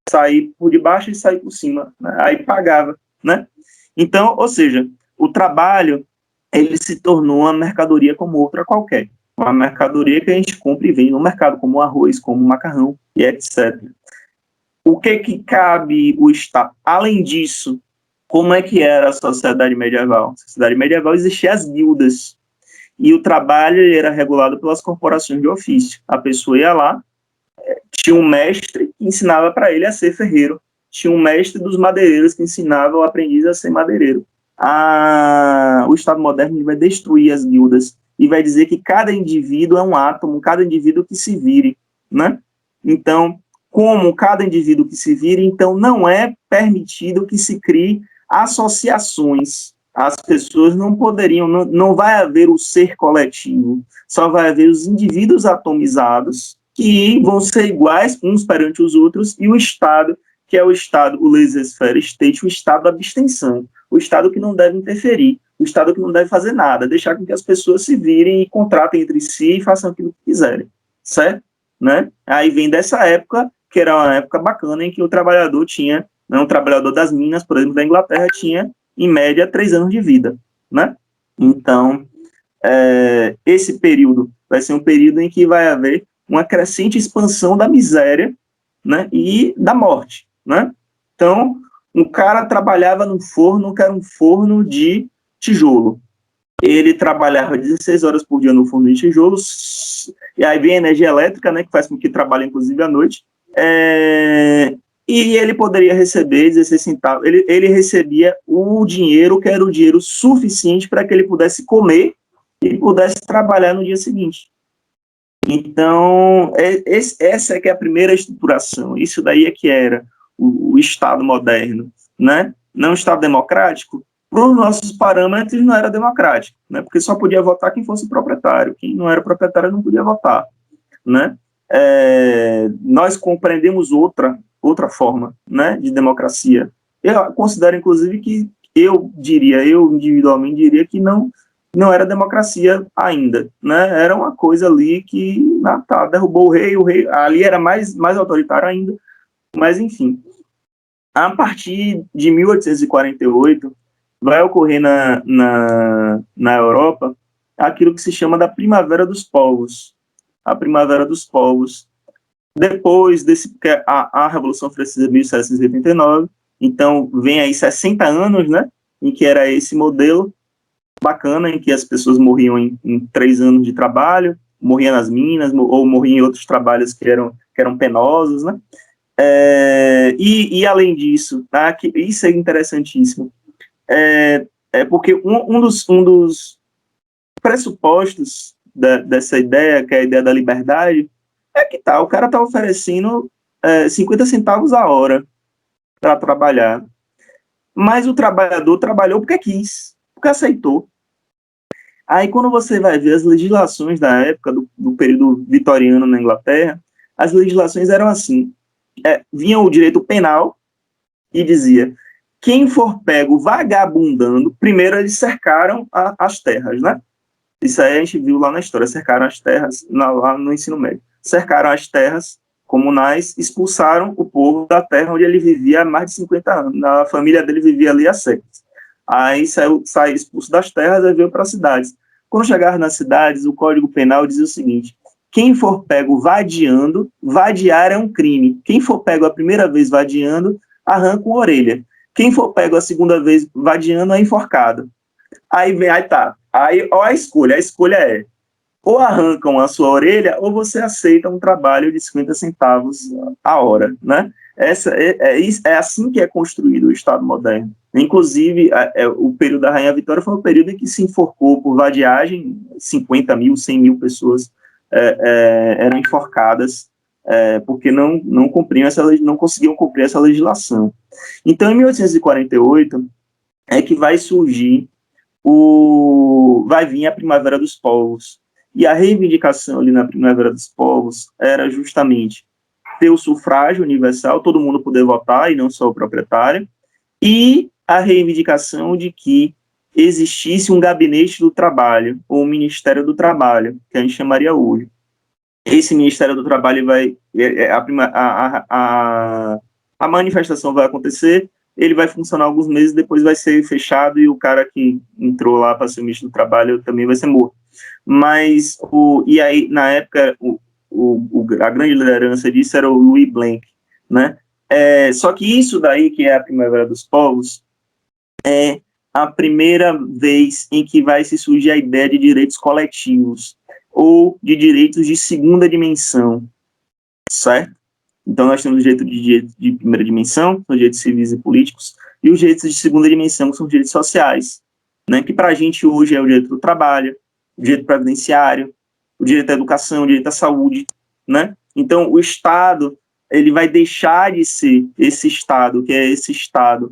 sair por debaixo e sair por cima, né? Aí pagava, né? Então, ou seja, o trabalho, ele se tornou uma mercadoria como outra qualquer, uma mercadoria que a gente compra e vende no mercado, como o arroz, como o macarrão, e etc. O que cabe o Estado? Além disso, como é que era a sociedade medieval? Na sociedade medieval existiam as guildas, e o trabalho era regulado pelas corporações de ofício. A pessoa ia lá, tinha um mestre que ensinava para ele a ser ferreiro, tinha um mestre dos madeireiros que ensinava o aprendiz a ser madeireiro. O Estado moderno vai destruir as guildas e vai dizer que cada indivíduo é um átomo, cada indivíduo que se vire, né? Então, como cada indivíduo que se vire, então não é permitido que se crie associações. As pessoas não poderiam, não vai haver o ser coletivo, só vai haver os indivíduos atomizados que vão ser iguais uns perante os outros, e o Estado, que é o Estado, o laissez-faire state, o Estado da abstenção, o Estado que não deve interferir, o Estado que não deve fazer nada, deixar com que as pessoas se virem e contratem entre si e façam aquilo que quiserem, certo? Né? Aí vem dessa época, que era uma época bacana, em que o trabalhador tinha, né, um trabalhador das minas, por exemplo, da Inglaterra, tinha, em média, 3 anos de vida, né? Então, esse período vai ser um período em que vai haver uma crescente expansão da miséria, né, e da morte, né? Então, um cara trabalhava num forno, que era um forno de tijolo. Ele trabalhava 16 horas por dia no forno de tijolos, e aí vem a energia elétrica, né, que faz com que trabalhe, inclusive, à noite, e ele poderia receber 16 centavos, ele recebia o dinheiro, que era o dinheiro suficiente para que ele pudesse comer e pudesse trabalhar no dia seguinte. Então, essa é que é a primeira estruturação, isso daí é que era o Estado moderno, né? Não o Estado democrático, para os nossos parâmetros não era democrático, né? Porque só podia votar quem fosse proprietário, quem não era proprietário não podia votar, né? Nós compreendemos outra forma, né, de democracia. Eu considero, inclusive, que eu individualmente diria que não era democracia ainda, né? Era uma coisa ali que derrubou o rei ali era mais autoritário ainda, mas enfim. A partir de 1848, vai ocorrer na Europa aquilo que se chama da Primavera dos Povos. A Primavera dos Povos. Depois a Revolução Francesa de 1789, então vem aí 60 anos, né, em que era esse modelo bacana, em que as pessoas morriam em 3 anos de trabalho, morriam nas minas, ou morriam em outros trabalhos que eram penosos, né? E além disso, tá, isso é interessantíssimo, porque um dos pressupostos dessa ideia, que é a ideia da liberdade, o cara está oferecendo 50 centavos a hora para trabalhar, mas o trabalhador trabalhou porque quis, porque aceitou. Aí, quando você vai ver as legislações da época, do período vitoriano na Inglaterra, as legislações eram assim, vinha o direito penal e dizia, quem for pego vagabundando, primeiro eles cercaram as terras, né? Isso aí a gente viu lá na história, cercaram as terras lá no ensino médio. Cercaram as terras comunais, expulsaram o povo da terra onde ele vivia há mais de 50 anos. A família dele vivia ali há séculos. Aí sai expulso das terras e veio para as cidades. Quando chegaram nas cidades, o Código Penal dizia o seguinte: quem for pego vadiando, vadiar é um crime. Quem for pego a primeira vez vadiando, arranca uma orelha. Quem for pego a segunda vez vadiando, é enforcado. Aí tá. Aí, ó, a escolha é: ou arrancam a sua orelha, ou você aceita um trabalho de 50 centavos a hora, né? É assim que é construído o Estado moderno. Inclusive, o período da Rainha Vitória foi um período em que se enforcou por vadiagem, 50 mil, 100 mil pessoas eram enforcadas porque não conseguiam cumprir essa legislação. Então, em 1848, é que vai surgir vai vir a Primavera dos Povos. E a reivindicação ali na Primavera dos Povos era justamente ter o sufrágio universal, todo mundo poder votar, e não só o proprietário, e a reivindicação de que existisse um gabinete do trabalho, ou um Ministério do Trabalho, que a gente chamaria hoje. Esse Ministério do Trabalho a manifestação vai acontecer, ele vai funcionar alguns meses, depois vai ser fechado e o cara que entrou lá para ser ministro do Trabalho também vai ser morto. Mas, e aí, na época, a grande liderança disso era o Louis Blanc, né? Só que isso daí, que é a Primavera dos Povos, é a primeira vez em que vai se surgir a ideia de direitos coletivos, ou de direitos de segunda dimensão, certo? Então, nós temos o direito de primeira dimensão, são os direitos civis e políticos, e os direitos de segunda dimensão, que são os direitos sociais, né, que para a gente hoje é o direito do trabalho, o direito previdenciário, o direito à educação, o direito à saúde, né? Então, o Estado, ele vai deixar de ser esse Estado, que é esse Estado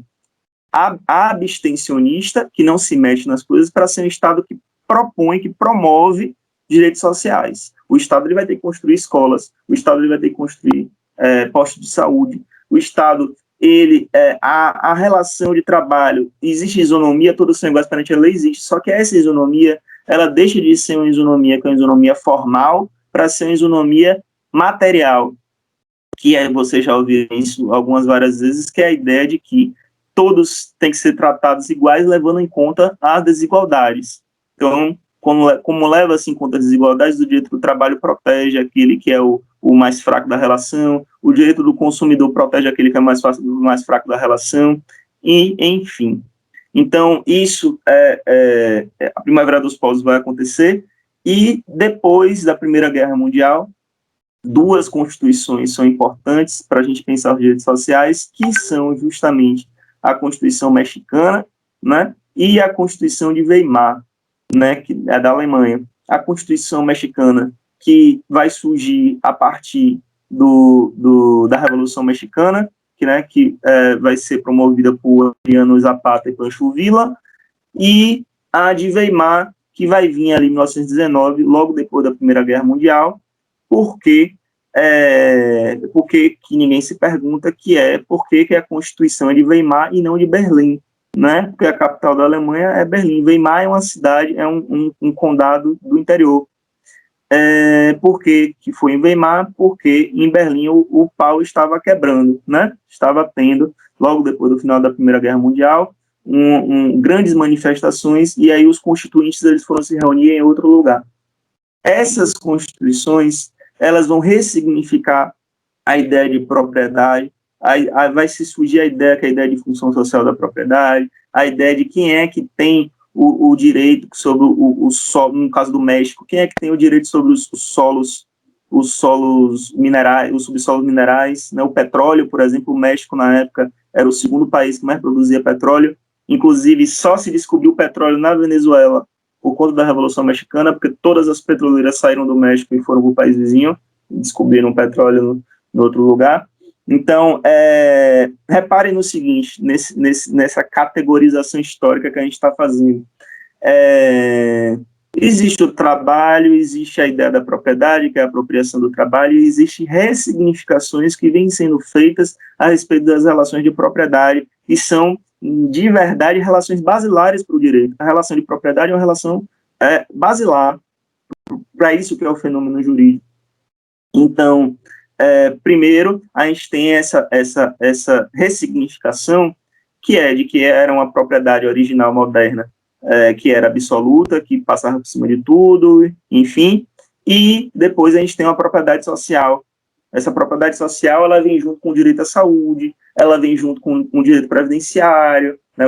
abstencionista, que não se mete nas coisas, para ser um Estado que propõe, que promove direitos sociais. O Estado ele vai ter que construir escolas, o Estado ele vai ter que construir postos de saúde, o Estado, a relação de trabalho, existe isonomia, todos são iguais perante a lei, existe, só que essa isonomia, ela deixa de ser uma isonomia, que é uma isonomia formal, para ser uma isonomia material, que você já ouviu isso várias vezes, que é a ideia de que todos têm que ser tratados iguais, levando em conta as desigualdades. Então, como leva-se em conta as desigualdades, o direito do trabalho protege aquele que é o mais fraco da relação, o direito do consumidor protege aquele que é mais fraco da relação, e enfim. Então, isso a Primavera dos Povos vai acontecer, e depois da Primeira Guerra Mundial, duas constituições são importantes para a gente pensar os direitos sociais, que são justamente a Constituição Mexicana, né, e a Constituição de Weimar, né, que é da Alemanha. A Constituição Mexicana, que vai surgir a partir da Revolução Mexicana, que vai ser promovida por Emiliano Zapata e Pancho Villa, e a de Weimar, que vai vir ali em 1919, logo depois da Primeira Guerra Mundial, porque que ninguém se pergunta por que a Constituição é de Weimar e não de Berlim, né? Porque a capital da Alemanha é Berlim. Weimar é uma cidade, é um condado do interior. Por que foi em Weimar? Porque em Berlim o pau estava quebrando, né? Estava tendo, logo depois do final da Primeira Guerra Mundial, grandes manifestações, e aí os constituintes eles foram se reunir em outro lugar. Essas constituições, elas vão ressignificar a ideia de propriedade, vai se surgir a ideia que é a ideia de função social da propriedade, a ideia de quem é que tem o direito sobre o solo, no caso do México, quem é que tem o direito sobre os solos minerais, os subsolos minerais, né? O petróleo, por exemplo, o México na época era o segundo país que mais produzia petróleo, inclusive só se descobriu petróleo na Venezuela por conta da Revolução Mexicana, porque todas as petroleiras saíram do México e foram para o país vizinho, descobriram petróleo no outro lugar. Então, reparem no seguinte, nessa categorização histórica que a gente está fazendo. Existe o trabalho, existe a ideia da propriedade, que é a apropriação do trabalho, e existem ressignificações que vêm sendo feitas a respeito das relações de propriedade, e são, de verdade, relações basilares para o direito. A relação de propriedade é uma relação basilar para isso que é o fenômeno jurídico. Então, primeiro, a gente tem essa ressignificação que é de que era uma propriedade original moderna, que era absoluta, que passava por cima de tudo, enfim, e depois a gente tem uma propriedade social. Essa propriedade social, ela vem junto com o direito à saúde, ela vem junto com o direito previdenciário, né,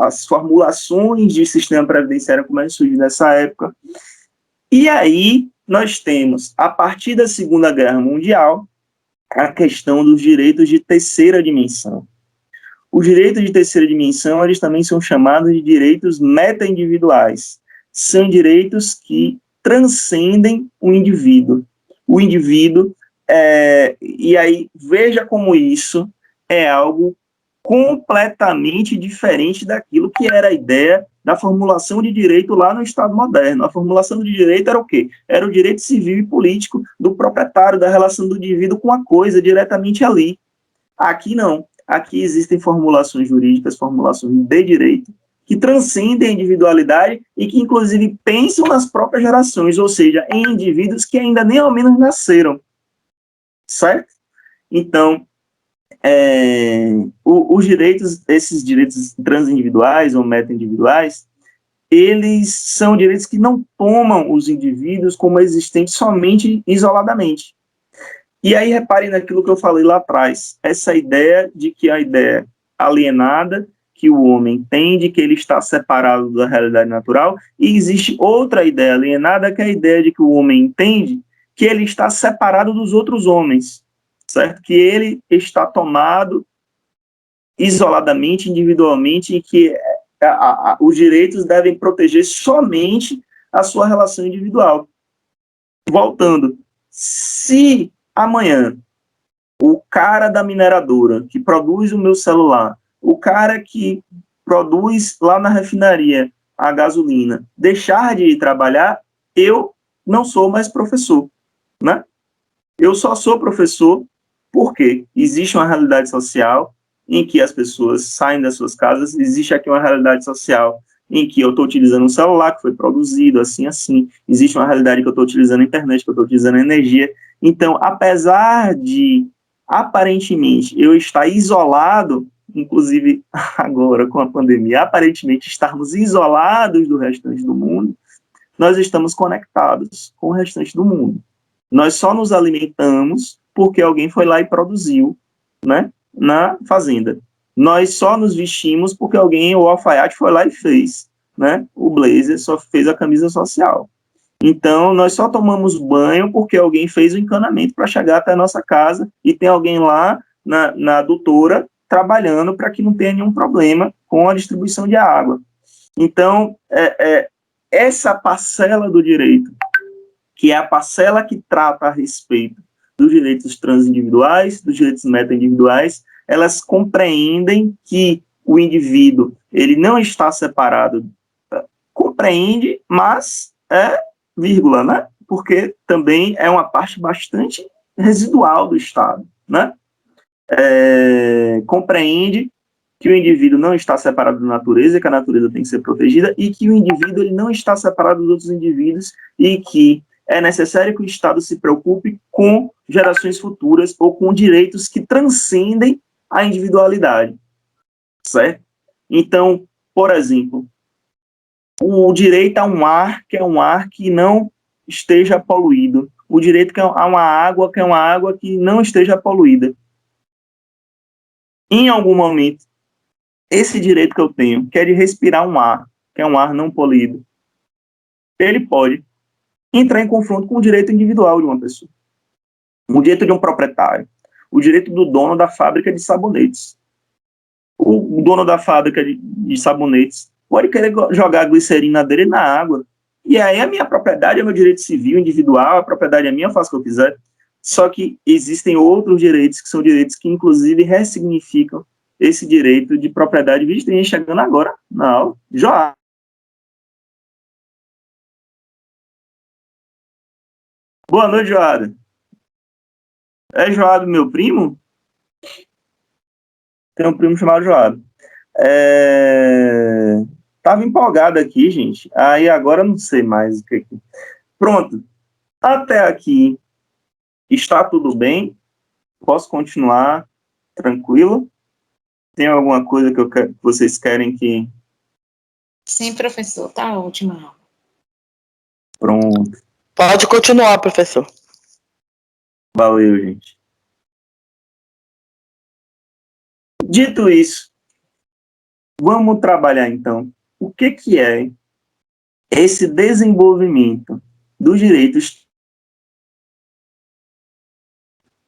as formulações de sistema previdenciário começam a surgir nessa época. E aí nós temos, a partir da Segunda Guerra Mundial, a questão dos direitos de terceira dimensão. Os direitos de terceira dimensão, eles também são chamados de direitos meta-individuais. São direitos que transcendem o indivíduo. O indivíduo, e aí veja como isso é algo completamente diferente daquilo que era a ideia da formulação de direito lá no Estado moderno. A formulação de direito era o quê? Era o direito civil e político do proprietário, da relação do indivíduo com a coisa, diretamente ali. Aqui não. Aqui existem formulações jurídicas, formulações de direito, que transcendem a individualidade e que, inclusive, pensam nas próprias gerações, ou seja, em indivíduos que ainda nem ao menos nasceram. Certo? Então, os direitos, esses direitos transindividuais ou meta-individuais, eles são direitos que não tomam os indivíduos como existentes somente isoladamente. E aí reparem naquilo que eu falei lá atrás, essa ideia de que a ideia alienada que o homem tem de que ele está separado da realidade natural, e existe outra ideia alienada, que é a ideia de que o homem entende que ele está separado dos outros homens, certo? Que ele está tomado isoladamente, individualmente, e que os direitos devem proteger somente a sua relação individual. Voltando, se amanhã o cara da mineradora que produz o meu celular, o cara que produz lá na refinaria a gasolina, deixar de ir trabalhar, eu não sou mais professor, né? Eu só sou professor porque existe uma realidade social em que as pessoas saem das suas casas, existe aqui uma realidade social em que eu estou utilizando um celular que foi produzido assim, existe uma realidade que eu estou utilizando a internet, que eu estou utilizando a energia. Então, apesar de, aparentemente, eu estar isolado, inclusive agora com a pandemia, aparentemente estarmos isolados do restante do mundo, nós estamos conectados com o restante do mundo. Nós só nos alimentamos porque alguém foi lá e produziu, né, na fazenda. Nós só nos vestimos porque alguém, o alfaiate, foi lá e fez, né, o blazer só fez a camisa social. Então, nós só tomamos banho porque alguém fez o encanamento para chegar até a nossa casa e tem alguém lá na adutora trabalhando para que não tenha nenhum problema com a distribuição de água. Então, essa parcela do direito, que é a parcela que trata a respeito dos direitos transindividuais, dos direitos meta-individuais, elas compreendem que o indivíduo, ele não está separado, compreende, mas vírgula, né? Porque também é uma parte bastante residual do Estado, né? Compreende que o indivíduo não está separado da natureza, que a natureza tem que ser protegida, e que o indivíduo ele não está separado dos outros indivíduos, e que é necessário que o Estado se preocupe com gerações futuras ou com direitos que transcendem a individualidade, certo? Então, por exemplo, o direito a um ar, que é um ar que não esteja poluído, o direito a uma água, que é uma água que não esteja poluída. Em algum momento, esse direito que eu tenho, que é de respirar um ar, que é um ar não poluído, ele pode entrar em confronto com o direito individual de uma pessoa, o direito de um proprietário, o direito do dono da fábrica de sabonetes. O dono da fábrica de sabonetes pode querer jogar a glicerina dele na água, e aí a minha propriedade é meu direito civil, individual, a propriedade é minha, eu faço o que eu quiser. Só que existem outros direitos, que são direitos que, inclusive, ressignificam esse direito de propriedade. Vixe, tem gente chegando agora na aula. Joá. Boa noite, Joada. É Joado, meu primo? Tem um primo chamado Joado. Tava empolgado aqui, gente. Aí agora não sei mais o que. Pronto. Até aqui está tudo bem? Posso continuar tranquilo? Tem alguma coisa que vocês querem que... Sim, professor, tá ótima. Pronto. Pode continuar, professor. Valeu, gente. Dito isso, vamos trabalhar, então, o que é esse desenvolvimento dos direitos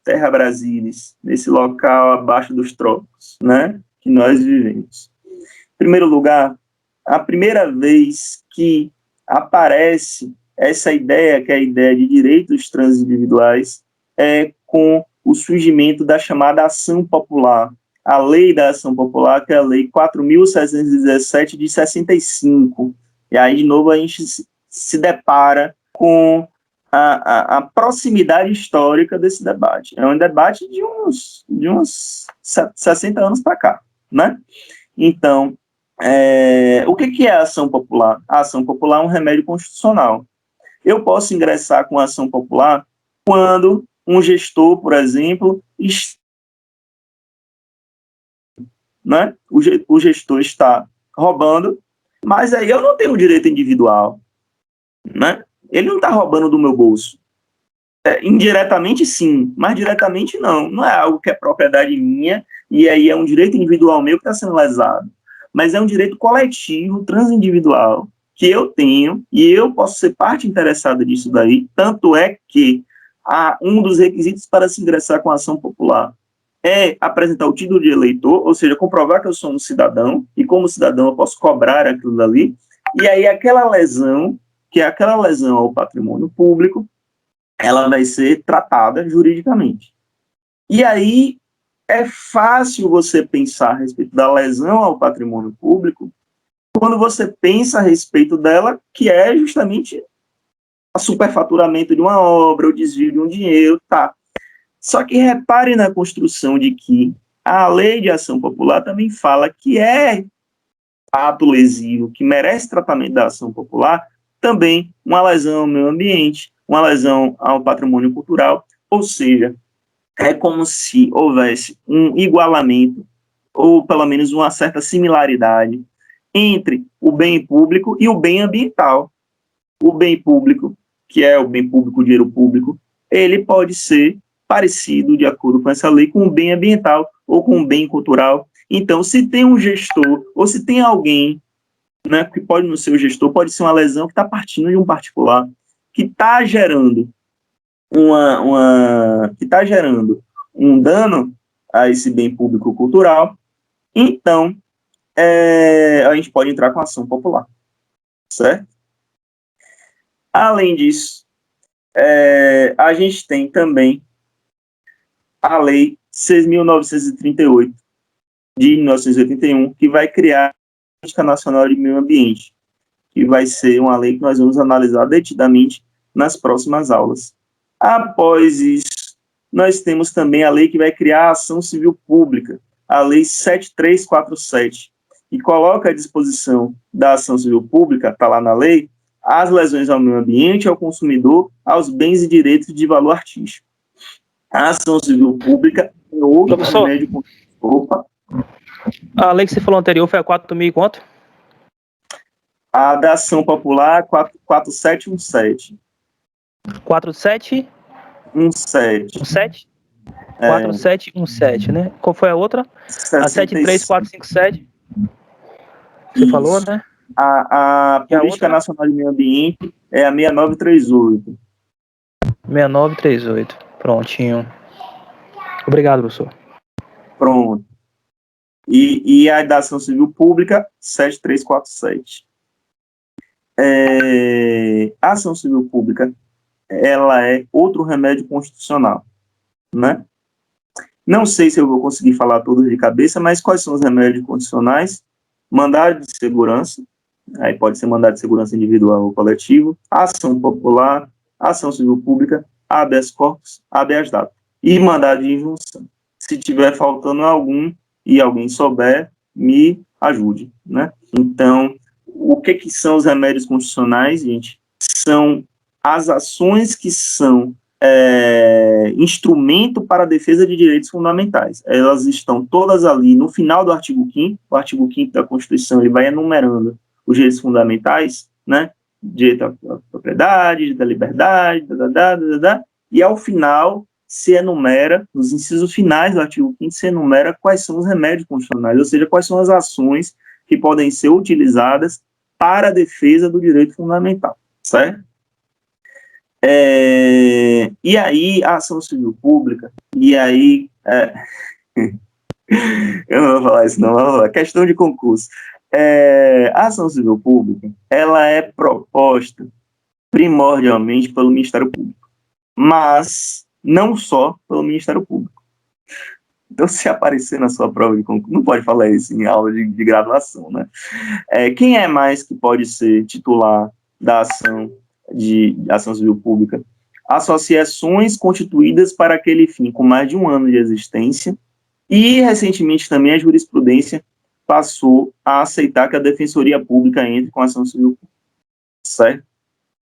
Terra Brasilis, nesse local abaixo dos trópicos, né, que nós vivemos. Em primeiro lugar, a primeira vez que aparece essa ideia, que é a ideia de direitos transindividuais, é com o surgimento da chamada ação popular, a lei da ação popular, que é a lei 4.717 de 65. E aí, de novo, a gente se depara com a proximidade histórica desse debate. É um debate de uns 60 anos para cá, né? Então, o que é a ação popular? A ação popular é um remédio constitucional. Eu posso ingressar com a ação popular quando um gestor, por exemplo, né? O gestor está roubando, mas aí eu não tenho direito individual, né? Ele não está roubando do meu bolso. Indiretamente, sim, mas diretamente, não. Não é algo que é propriedade minha, e aí é um direito individual meu que está sendo lesado. Mas é um direito coletivo, transindividual, que eu tenho, e eu posso ser parte interessada disso daí, tanto é que um dos requisitos para se ingressar com a ação popular é apresentar o título de eleitor, ou seja, comprovar que eu sou um cidadão, e como cidadão eu posso cobrar aquilo dali, e aí aquela lesão, que é aquela lesão ao patrimônio público, ela vai ser tratada juridicamente. E aí é fácil você pensar a respeito da lesão ao patrimônio público quando você pensa a respeito dela, que é justamente o superfaturamento de uma obra, o desvio de um dinheiro, tá. Só que repare na construção de que a lei de ação popular também fala que é ato lesivo, que merece tratamento da ação popular, também uma lesão ao meio ambiente, uma lesão ao patrimônio cultural, ou seja, é como se houvesse um igualamento, ou pelo menos uma certa similaridade, entre o bem público e o bem ambiental. O bem público, que é o bem público, o dinheiro público, ele pode ser parecido, de acordo com essa lei, com o bem ambiental ou com o bem cultural. Então, se tem um gestor, ou se tem alguém, né, que pode não ser o gestor, pode ser uma lesão que está partindo de um particular, que está gerando um dano a esse bem público cultural, então a gente pode entrar com ação popular, certo? Além disso, a gente tem também a Lei 6.938 de 1981, que vai criar a Política Nacional de Meio Ambiente, que vai ser uma lei que nós vamos analisar detidamente nas próximas aulas. Após isso, nós temos também a lei que vai criar a ação civil pública, a Lei 7347, que coloca à disposição da ação civil pública, está lá na lei, as lesões ao meio ambiente, ao consumidor, aos bens e direitos de valor artístico. A ação civil pública é outro remédio... Opa! A lei que você falou anterior foi a 4.000 e quanto? A da ação popular 4717. 47? 17. 17? 4717, né? Qual foi a outra? 65. A 73457. Você falou, né? A Política Nacional de Meio Ambiente é a 6938. 6938. Prontinho. Obrigado, professor. Pronto. E a da Ação Civil Pública, 7347. A Ação Civil Pública, ela é outro remédio constitucional, né? Não sei se eu vou conseguir falar todos de cabeça, mas quais são os remédios constitucionais? Mandado de segurança, aí pode ser mandado de segurança individual ou coletivo, ação popular, ação civil pública, habeas corpus, habeas data, e mandado de injunção. Se tiver faltando algum e alguém souber, me ajude, né? Então, o que são os remédios constitucionais, gente? São as ações que são instrumento para a defesa de direitos fundamentais. Elas estão todas ali no final do artigo 5º. O artigo 5º da Constituição ele vai enumerando os direitos fundamentais, né? Direito à propriedade, direito à liberdade, e ao final se enumera, nos incisos finais do artigo 5º, se enumera quais são os remédios constitucionais, ou seja, quais são as ações que podem ser utilizadas para a defesa do direito fundamental, certo? E aí, a ação civil pública, e aí, eu não vou falar isso não, vou falar, questão de concurso. A ação civil pública, ela é proposta primordialmente pelo Ministério Público, mas não só pelo Ministério Público. Então, se aparecer na sua prova de concurso, não pode falar isso em aula de graduação, né? Quem é mais que pode ser titular da ação de ação civil pública? Associações constituídas para aquele fim, com mais de 1 ano de existência, e, recentemente, também a jurisprudência passou a aceitar que a Defensoria Pública entre com a ação civil pública, certo?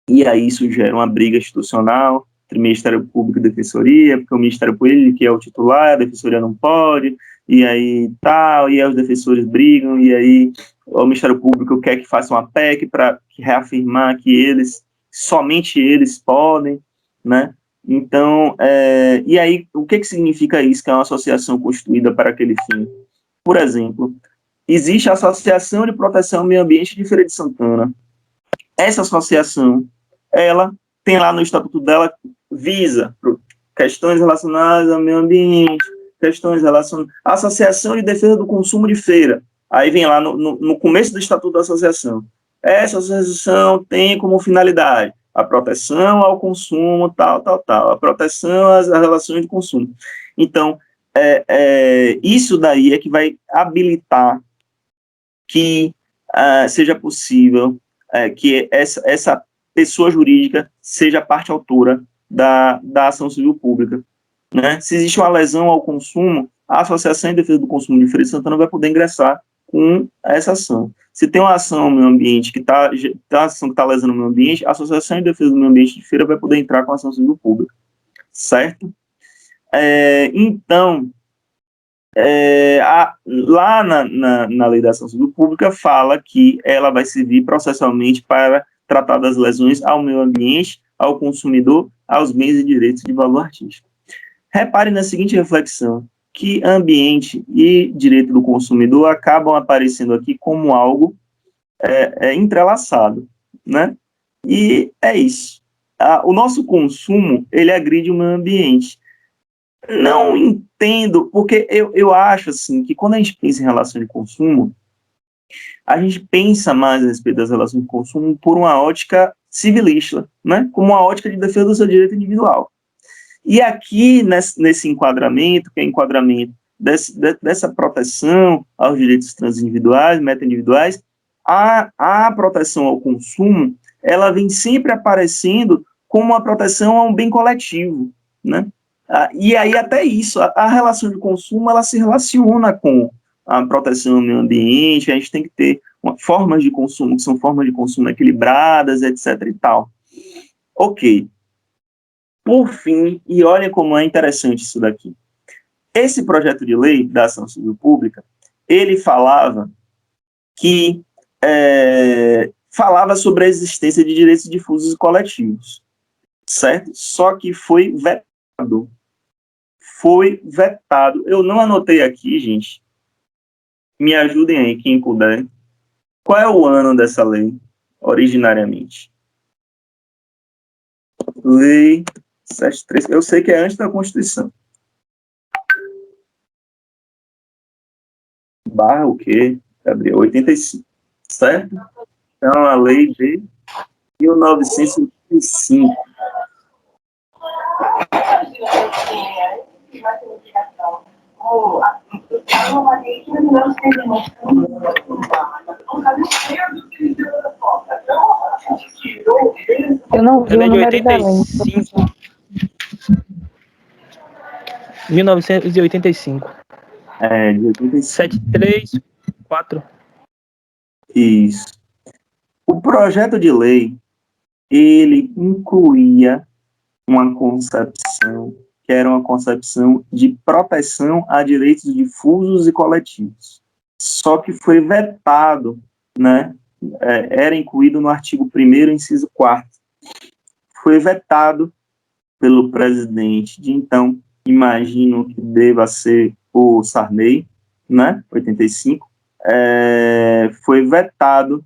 E aí isso gera uma briga institucional entre Ministério Público e Defensoria, porque o Ministério Público que é o titular, a Defensoria não pode, e aí tal, e aí os defensores brigam, e aí o Ministério Público quer que faça uma PEC para reafirmar que eles, somente eles podem, né? Então, e aí, o que significa isso, que é uma associação constituída para aquele fim? Por exemplo, existe a Associação de Proteção ao Meio Ambiente de Feira de Santana. Essa associação, ela tem lá no estatuto dela, visa questões relacionadas ao meio ambiente, questões relacionadas à Associação de Defesa do Consumo de Feira. Aí vem lá no começo do estatuto da associação. Essa associação tem como finalidade a proteção ao consumo, tal, a proteção às relações de consumo. Então, isso daí é que vai habilitar que seja possível que essa pessoa jurídica seja parte autora da ação civil pública, né? Se existe uma lesão ao consumo, a Associação de Defesa do Consumo de Feira de Santana vai poder ingressar com essa ação. Se tem uma ação no meio ambiente que está lesando o meio ambiente, a Associação de Defesa do Meio Ambiente de Feira vai poder entrar com a ação civil pública, certo? Então, lá na lei da ação civil pública fala que ela vai servir processualmente para tratar das lesões ao meio ambiente, ao consumidor, aos bens e direitos de valor artístico. Repare na seguinte reflexão, que ambiente e direito do consumidor acabam aparecendo aqui como algo entrelaçado, né? E é isso. O nosso consumo, ele agride o meio ambiente. Não entendo, porque eu acho assim, que quando a gente pensa em relação de consumo, a gente pensa mais a respeito das relações de consumo por uma ótica civilista, né? Como uma ótica de defesa do seu direito individual. E aqui, nesse enquadramento, que é enquadramento dessa proteção aos direitos transindividuais, meta-individuais, a proteção ao consumo, ela vem sempre aparecendo como uma proteção a um bem coletivo, né? E aí até isso, a relação de consumo, ela se relaciona com a proteção ao meio ambiente, a gente tem que ter formas de consumo, que são formas de consumo equilibradas, etc. e tal. Ok. Por fim, e olhem como é interessante isso daqui, esse projeto de lei da ação civil pública, ele falava sobre a existência de direitos difusos e coletivos, certo? Só que foi vetado. Eu não anotei aqui, gente. Me ajudem aí, quem puder. Qual é o ano dessa lei, originariamente? Lei 73. Eu sei que é antes da Constituição. Barra o quê? Gabriel, 85. Certo? Então, a lei de 1985. Eu não vi o Ela é de número da lei. 85. 1985. De 85. 734. Isso. O projeto de lei, ele incluía uma concepção que era uma concepção de proteção a direitos difusos e coletivos. Só que foi vetado, né, era incluído no artigo 1º, inciso 4º. Foi vetado pelo presidente de então, imagino que deva ser o Sarney, né, 85, foi vetado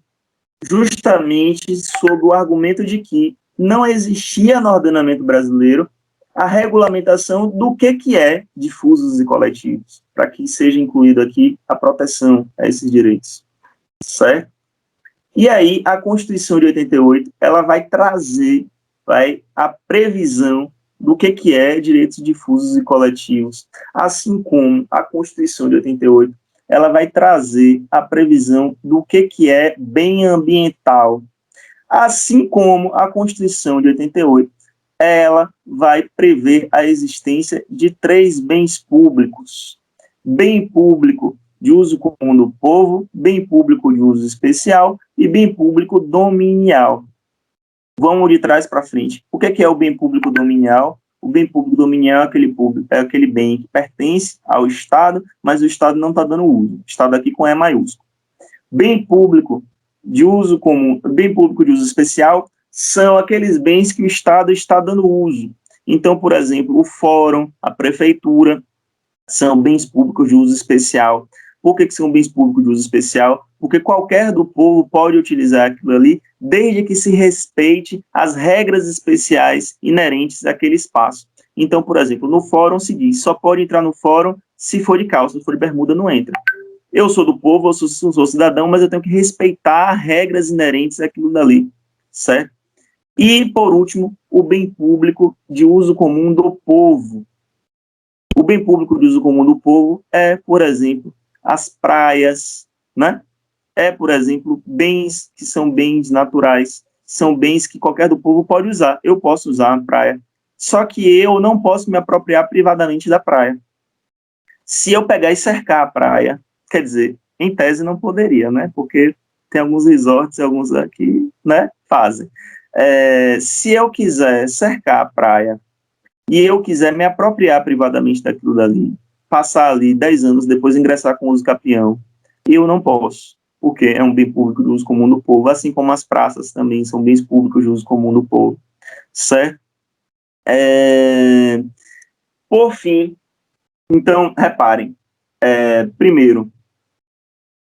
justamente sob o argumento de que não existia no ordenamento brasileiro a regulamentação do que é difusos e coletivos, para que seja incluído aqui a proteção a esses direitos, certo? E aí, a Constituição de 88, ela vai trazer a previsão do que é direitos difusos e coletivos, assim como a Constituição de 88, ela vai trazer a previsão do que é bem ambiental, assim como a Constituição de 88, ela vai prever a existência de 3 bens públicos: bem público de uso comum do povo, bem público de uso especial e bem público dominial. Vamos de trás para frente. O que é o bem público dominial? O bem público dominial é aquele bem que pertence ao Estado, mas o Estado não está dando uso. Estado aqui com E maiúsculo. Bem público de uso comum, bem público de uso especial, são aqueles bens que o Estado está dando uso. Então, por exemplo, o fórum, a prefeitura, são bens públicos de uso especial. Por que são bens públicos de uso especial? Porque qualquer do povo pode utilizar aquilo ali, desde que se respeite as regras especiais inerentes àquele espaço. Então, por exemplo, no fórum se diz, só pode entrar no fórum se for de calça, se for de bermuda, não entra. Eu sou do povo, eu sou cidadão, mas eu tenho que respeitar regras inerentes àquilo dali, certo? E, por último, o bem público de uso comum do povo. O bem público de uso comum do povo é, por exemplo, as praias, né? É, por exemplo, bens que são bens naturais, são bens que qualquer do povo pode usar. Eu posso usar a praia, só que eu não posso me apropriar privadamente da praia. Se eu pegar e cercar a praia, quer dizer, em tese não poderia, né? Porque tem alguns resorts, alguns aqui, né, fazem. Se eu quiser cercar a praia e eu quiser me apropriar privadamente daquilo dali, passar ali 10 anos, depois ingressar com uso capião, eu não posso, porque é um bem público de uso comum do povo, assim como as praças também são bens públicos de uso comum do povo, certo? Por fim, então, reparem, primeiro,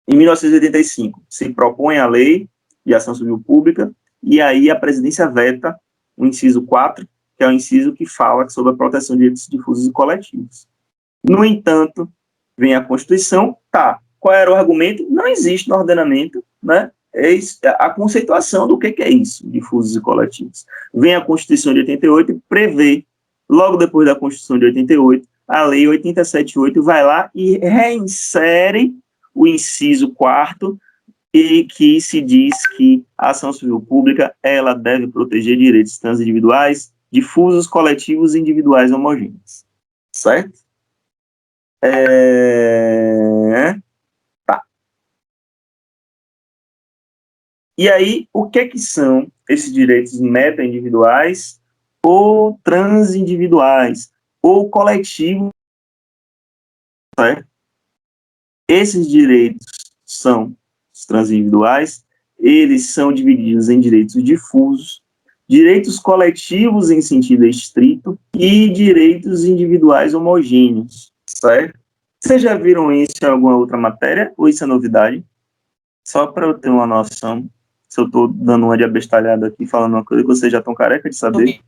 em 1985, se propõe a Lei de Ação Civil Pública, e aí a presidência veta o inciso 4, que é o inciso que fala sobre a proteção de direitos difusos e coletivos. No entanto, vem a Constituição, qual era o argumento? Não existe no ordenamento, né, a conceituação do que é isso, difusos e coletivos. Vem a Constituição de 88 e prevê, logo depois da Constituição de 88, a Lei 878 vai lá e reinsere o inciso 4º, e que se diz que a ação civil pública ela deve proteger direitos transindividuais, difusos, coletivos e individuais homogêneos. Certo? Tá. E aí, o que são esses direitos meta-individuais ou transindividuais ou coletivos? Certo? Esses direitos são os transindividuais, eles são divididos em direitos difusos, direitos coletivos em sentido estrito e direitos individuais homogêneos, certo? Vocês já viram isso em alguma outra matéria ou isso é novidade? Só para eu ter uma noção, se eu estou dando uma de abestalhada aqui, falando uma coisa que vocês já estão careca de saber.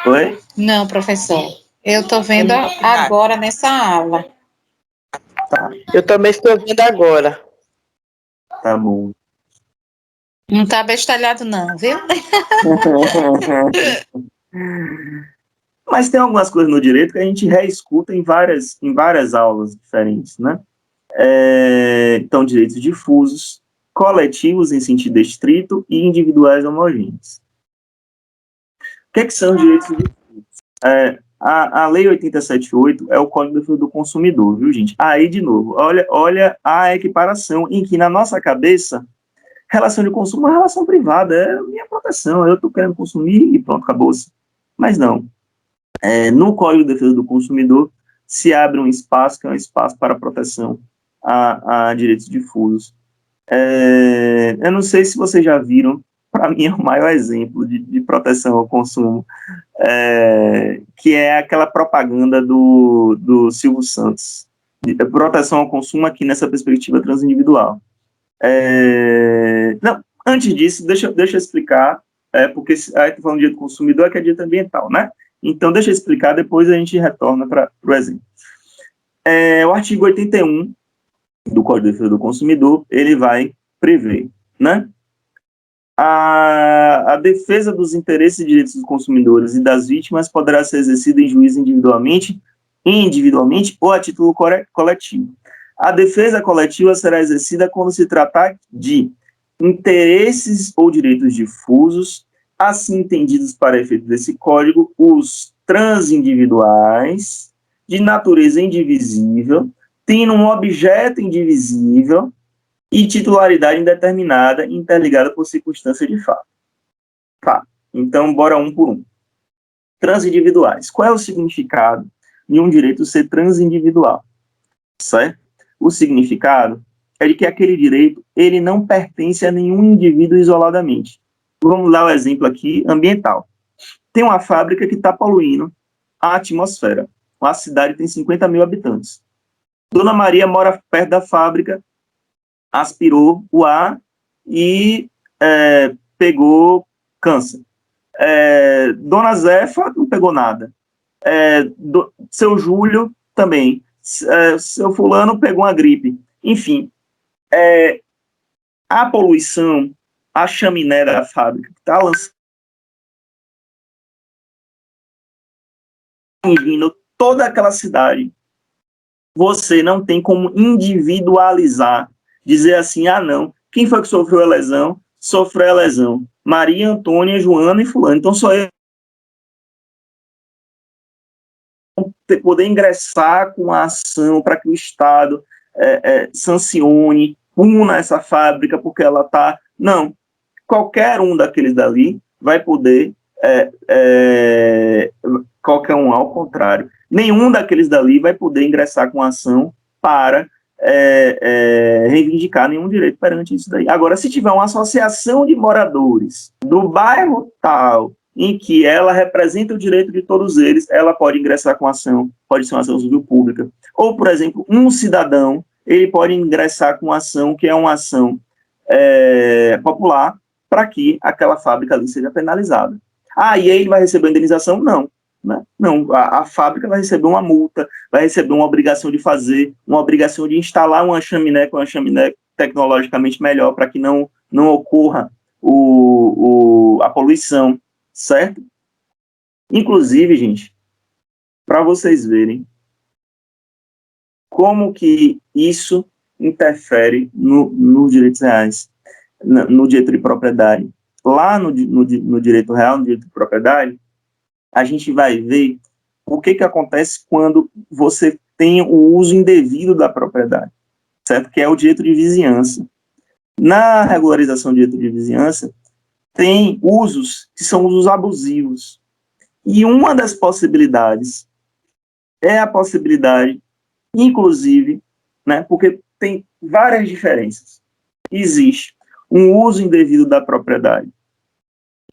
Oi? Não, professor. Eu estou vendo agora nessa aula. Tá. Eu também estou vendo agora. Tá bom. Não está abestalhado não, viu? Mas tem algumas coisas no direito que a gente reescuta em várias aulas diferentes, né? Então, direitos difusos, coletivos em sentido estrito e individuais homogêneos. O que são os direitos difusos? A Lei 878 é o Código de Defesa do Consumidor, viu, gente? Aí, de novo, olha a equiparação em que, na nossa cabeça, relação de consumo é uma relação privada, é a minha proteção, eu estou querendo consumir e pronto, acabou-se. Mas não. No Código de Defesa do Consumidor se abre um espaço, que é um espaço para proteção a direitos difusos. Eu não sei se vocês já viram, para mim é o maior exemplo de proteção ao consumo, que é aquela propaganda do Silvio Santos, de proteção ao consumo aqui nessa perspectiva transindividual. Não, antes disso, deixa eu explicar, porque aí estou falando de direito do consumidor, que é direito ambiental, né? Então, deixa eu explicar, depois a gente retorna para o exemplo. O artigo 81 do Código de Defesa do Consumidor, ele vai prever, né? A defesa dos interesses e direitos dos consumidores e das vítimas poderá ser exercida em juízo individualmente ou a título coletivo. A defesa coletiva será exercida quando se tratar de interesses ou direitos difusos, assim entendidos para efeito desse código, os transindividuais, de natureza indivisível, tendo um objeto indivisível e titularidade indeterminada, interligada por circunstância de fato. Tá, então bora um por um. Transindividuais. Qual é o significado de um direito ser transindividual? Certo? O significado é de que aquele direito, ele não pertence a nenhum indivíduo isoladamente. Vamos dar o exemplo aqui ambiental. Tem uma fábrica que está poluindo a atmosfera. A cidade tem 50 mil habitantes. Dona Maria mora perto da fábrica, aspirou o ar e pegou câncer. Dona Zefa não pegou nada. Seu Júlio também. Seu fulano pegou uma gripe. Enfim, a poluição, a chaminé da fábrica que está lançando toda aquela cidade, você não tem como individualizar, dizer assim, não, quem foi que sofreu a lesão? Sofreu a lesão Maria, Antônia, Joana e fulano. Então só eu poder ingressar com a ação para que o Estado sancione, puna essa fábrica porque ela está... Não, qualquer um daqueles dali vai poder... qualquer um, ao contrário. Nenhum daqueles dali vai poder ingressar com ação para reivindicar nenhum direito perante isso daí. Agora, se tiver uma associação de moradores do bairro tal, em que ela representa o direito de todos eles, ela pode ingressar com ação, pode ser uma ação civil pública. Ou, por exemplo, um cidadão, ele pode ingressar com ação que é uma ação popular para que aquela fábrica ali seja penalizada. E aí ele vai receber indenização? Não. Né? Não, a fábrica vai receber uma multa, vai receber uma obrigação de fazer, uma obrigação de instalar uma chaminé com uma chaminé tecnologicamente melhor para que não ocorra a poluição, certo? Inclusive, gente, para vocês verem como que isso interfere nos direitos reais, no direito de propriedade. Lá no direito real, no direito de propriedade, a gente vai ver o que acontece quando você tem o uso indevido da propriedade, certo? Que é o direito de vizinhança. Na regularização do direito de vizinhança, tem usos que são usos abusivos. E uma das possibilidades é a possibilidade, inclusive, né, porque tem várias diferenças. Existe um uso indevido da propriedade,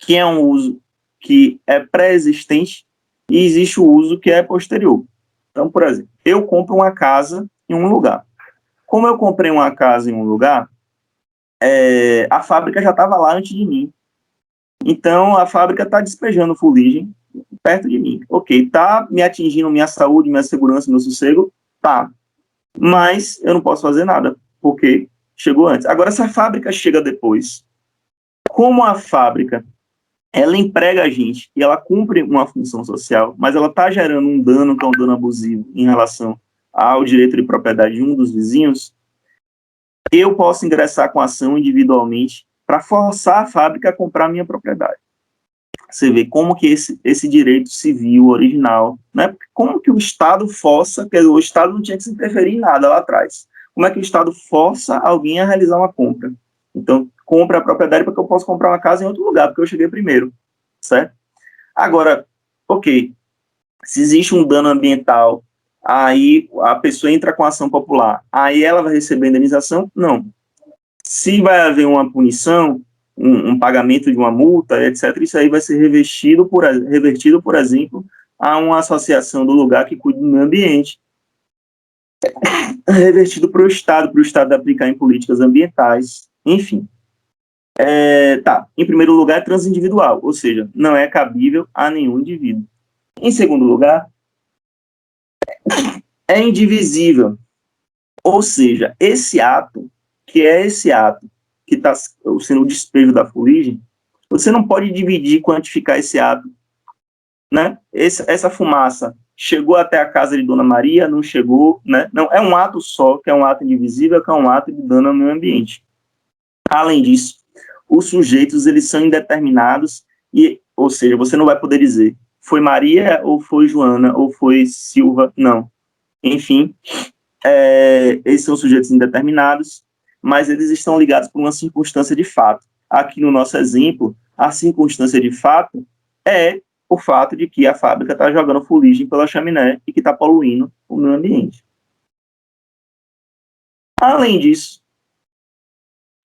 que é um uso que é pré-existente, e existe o uso que é posterior. Então, por exemplo, eu compro uma casa em um lugar. Como eu comprei uma casa em um lugar, a fábrica já estava lá antes de mim. Então, a fábrica está despejando fuligem perto de mim. Ok, está me atingindo minha saúde, minha segurança, meu sossego? Tá. Mas eu não posso fazer nada, porque chegou antes. Agora, se a fábrica chega depois, como a fábrica ela emprega a gente e ela cumpre uma função social, mas ela está gerando um dano, que é um dano abusivo, em relação ao direito de propriedade de um dos vizinhos, eu posso ingressar com ação individualmente para forçar a fábrica a comprar a minha propriedade. Você vê como que esse direito civil original, né? Como que o Estado força, porque o Estado não tinha que se interferir em nada lá atrás. Como é que o Estado força alguém a realizar uma compra? Então, compra a propriedade porque eu posso comprar uma casa em outro lugar, porque eu cheguei primeiro, certo? Agora, ok, se existe um dano ambiental, aí a pessoa entra com a ação popular, aí ela vai receber indenização? Não. Se vai haver uma punição, um pagamento de uma multa, etc., isso aí vai ser revertido, por exemplo, a uma associação do lugar que cuida do meio ambiente, revertido para o Estado aplicar em políticas ambientais, enfim. Em primeiro lugar, é transindividual, ou seja, não é cabível a nenhum indivíduo. Em segundo lugar, é indivisível, ou seja, esse ato que está sendo o despejo da fuligem, você não pode dividir, quantificar esse ato, né? Essa fumaça chegou até a casa de Dona Maria, não chegou, né? Não, é um ato só, que é um ato indivisível, que é um ato de dano ao meio ambiente. Além disso, os sujeitos, eles são indeterminados, ou seja, você não vai poder dizer foi Maria, ou foi Joana, ou foi Silva, não. Enfim, eles são sujeitos indeterminados, mas eles estão ligados por uma circunstância de fato. Aqui no nosso exemplo, a circunstância de fato é o fato de que a fábrica está jogando fuligem pela chaminé e que está poluindo o meio ambiente. Além disso,